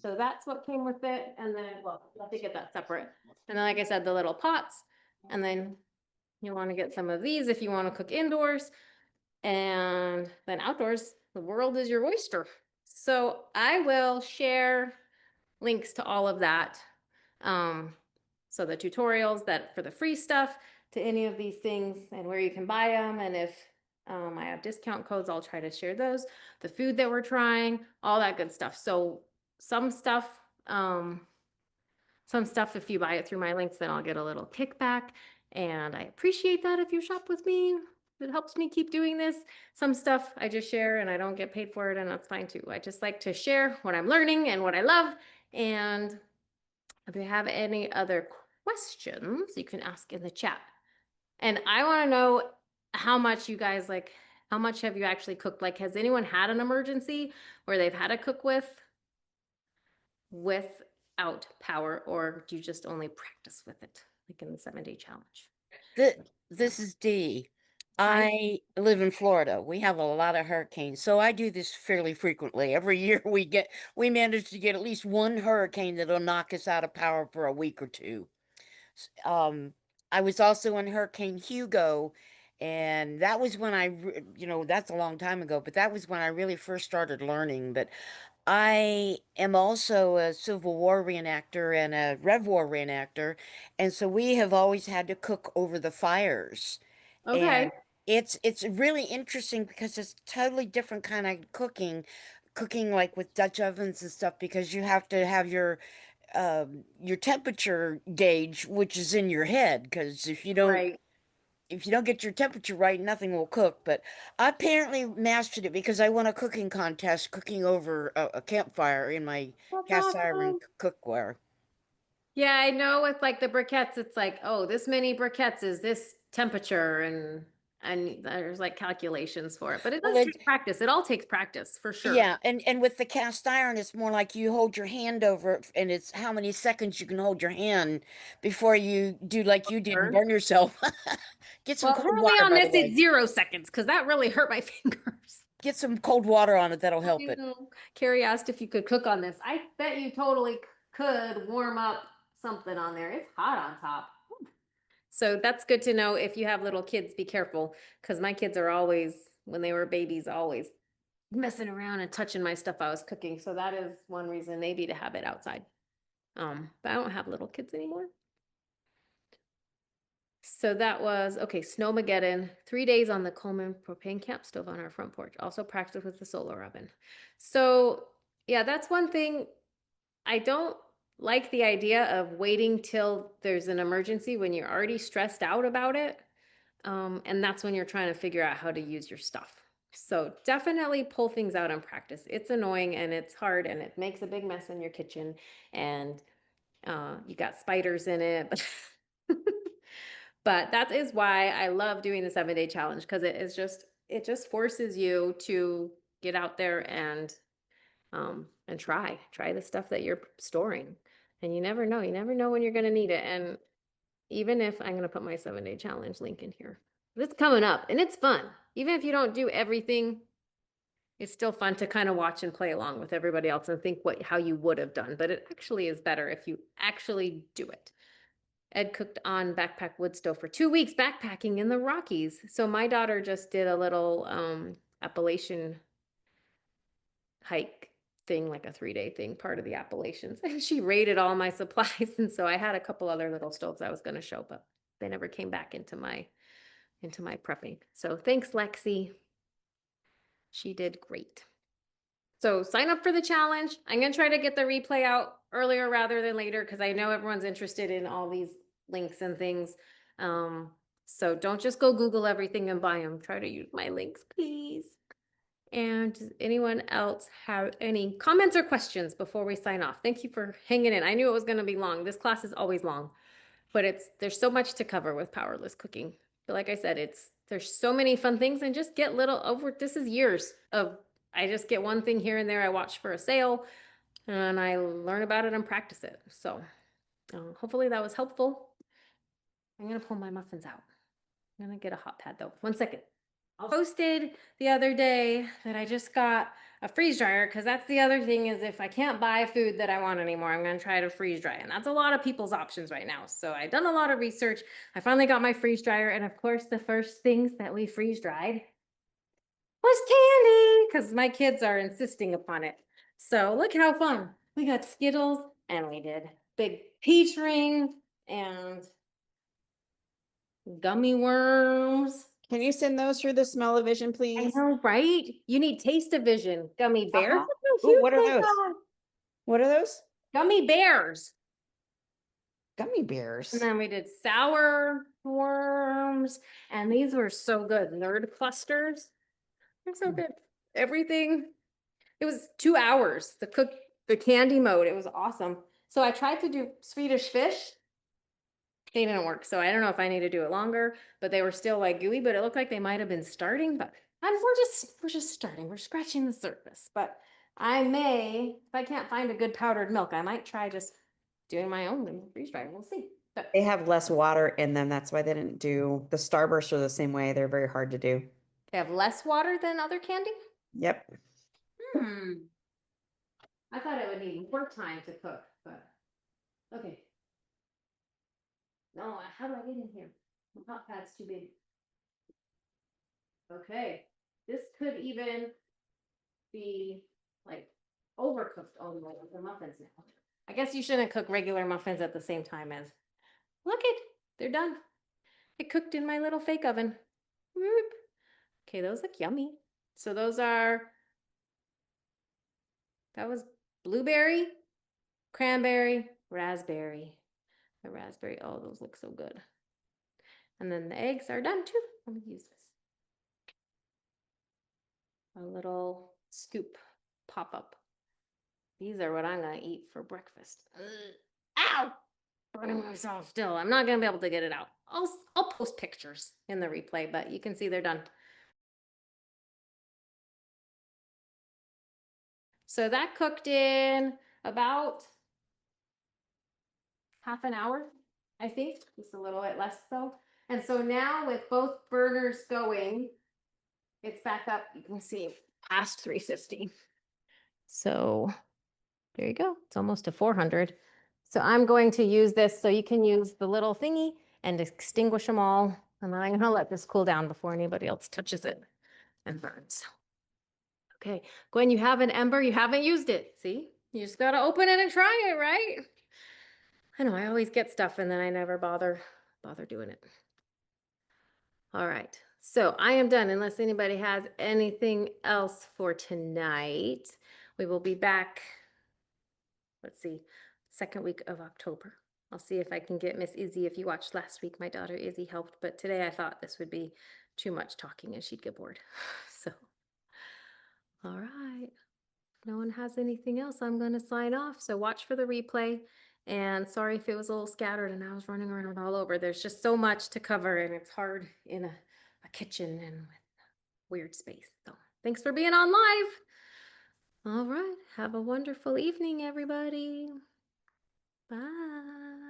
so that's what came with it. And then, well, I'll have to get that separate. And then, like I said, the little pots. And then you want to get some of these if you want to cook indoors. And then outdoors, the world is your oyster. So I will share links to all of that. So the tutorials that for the free stuff to any of these things and where you can buy them. And if I have discount codes, I'll try to share those. The food that we're trying, all that good stuff. So some stuff, if you buy it through my links, then I'll get a little kickback. And I appreciate that if you shop with me. It helps me keep doing this. Some stuff I just share and I don't get paid for it, and that's fine too. I just like to share what I'm learning and what I love. And if you have any other questions, you can ask in the chat. And I want to know how much you guys like, how much have you actually cooked? Like, has anyone had an emergency where they've had to cook without power, or do you just only practice with it, like in the 7-day challenge? This is Dee. Hi. I live in Florida. We have a lot of hurricanes, so I do this fairly frequently. Every year we manage to get at least one hurricane that'll knock us out of power for a week or two. I was also in Hurricane Hugo, and that was when that's a long time ago, but that was when I really first started learning. But I am also a Civil War reenactor and a Rev War reenactor, and so we have always had to cook over the fires. Okay. And it's really interesting because it's totally different kind of cooking like with Dutch ovens and stuff, because you have to have your temperature gauge, which is in your head, because Right. if you don't get your temperature right, nothing will cook. But I apparently mastered it because I won a cooking contest cooking over a campfire in my That's cast iron awesome. cookware. Yeah, I know with like the briquettes, it's like, oh, this many briquettes is this temperature, and there's like calculations for it. But it Well, does take practice. It all takes practice for sure. yeah, and with the cast iron, it's more like you hold your hand over it, and it's how many seconds you can hold your hand before you do like you did and Burn. burn yourself. Get some Well, cold apparently water, on by the this it's way. 0 seconds because that really hurt my fingers. Get some cold water on it. That'll help it. Carrie asked if you could cook on this. I bet you totally could warm up something on there. It's hot on top. So that's good to know. If you have little kids, be careful, because my kids are always, when they were babies, always messing around and touching my stuff I was cooking. So that is one reason maybe to have it outside. But I don't have little kids anymore. So that was, okay, Snowmageddon, 3 days on the Coleman propane camp stove on our front porch. Also practice with the solar oven. So yeah, that's one thing. I don't like the idea of waiting till there's an emergency when you're already stressed out about it. And that's when you're trying to figure out how to use your stuff. So definitely pull things out and practice. It's annoying and it's hard and it makes a big mess in your kitchen, and you got spiders in it. But that is why I love doing the 7-day challenge, because it just forces you to get out there and try the stuff that you're storing. And you never know when you're going to need it. And even if I'm going to put my 7-day challenge link in here, it's coming up and it's fun. Even if you don't do everything, it's still fun to kind of watch and play along with everybody else and think how you would have done. But it actually is better if you actually do it. Ed cooked on backpack wood stove for 2 weeks backpacking in the Rockies. So my daughter just did a little Appalachian hike thing, like a 3-day thing, part of the Appalachians. And she raided all my supplies. And so I had a couple other little stoves I was going to show, but they never came back into my prepping. So thanks, Lexi. She did great. So sign up for the challenge. I'm going to try to get the replay out earlier rather than later, because I know everyone's interested in all these links and things. So don't just go Google everything and buy them. Try to use my links, please. And does anyone else have any comments or questions before we sign off? Thank you for hanging in. I knew it was going to be long. This class is always long, but there's so much to cover with powerless cooking. But like I said, there's so many fun things, and just get this is years of, I just get one thing here and there I watch for a sale and I learn about it and practice it. So hopefully that was helpful. I'm going to pull my muffins out. I'm going to get a hot pad though. 1 second. I posted the other day that I just got a freeze dryer, because that's the other thing, is if I can't buy food that I want anymore, I'm going to try to freeze dry. And that's a lot of people's options right now. So I've done a lot of research. I finally got my freeze dryer. And of course, the first things that we freeze dried was candy, because my kids are insisting upon it. So look how fun. We got Skittles And we did big peach rings and gummy worms. Can you send those through the smell-o-vision, I please? know, right? You need taste-o-vision gummy bears. Uh-huh. Look how Ooh, huge what are they those? got. What are those? Gummy bears. Gummy bears. And then we did sour worms, and these were so good. Nerd clusters. They're so good. Everything. It was 2 hours. The candy mode. It was awesome. So I tried to do Swedish fish. They didn't work. So I don't know if I need to do it longer, but they were still like gooey, but it looked like they might have been starting, but we're just starting. We're scratching the surface. But I may, if I can't find a good powdered milk, I might try just doing my own in the freeze dryer. We'll see. But They have less water in them. That's why they didn't do the Starburst are the same way. They're very hard to do. they have less water than other candy? Yep. I thought it would need more time to cook, but okay. No, how do I get in here? The hot pad's too big. Okay, this could even be like overcooked all the way with the muffins now. I guess you shouldn't cook regular muffins at the same time as. Look it, they're done. It cooked in my little fake oven. Whoop. Okay, those look yummy. So those are, that was blueberry, cranberry, raspberry. The raspberry, oh, those look so good. And then the eggs are done too. Let me use this. A little scoop pop up. These are what I'm gonna eat for breakfast. Ugh. Ow! Burning myself still. I'm not gonna be able to get it out. I'll post pictures in the replay, but you can see they're done. So that cooked in about half an hour, I think, just a little bit less so. And so now with both burners going, it's back up, you can see, past 350. So there you go. It's almost to 400. So I'm going to use this so you can use the little thingy and extinguish them all. And then I'm going to let this cool down before anybody else touches it and burns. Okay, Gwen, you have an ember. You haven't used it. See, you just got to open it and try it, right? I know I always get stuff and then I never bother doing it. All right, so I am done unless anybody has anything else for tonight. We will be back, let's see, second week of October. I'll see if I can get Miss Izzy. If you watched last week, my daughter Izzy helped, but today I thought this would be too much talking and she'd get bored. So, all right. If no one has anything else, I'm going to sign off. So watch for the replay. And sorry if it was a little scattered and I was running around all over. There's just so much to cover and it's hard in a kitchen and with weird space. So thanks for being on live. All right. Have a wonderful evening, everybody. Bye.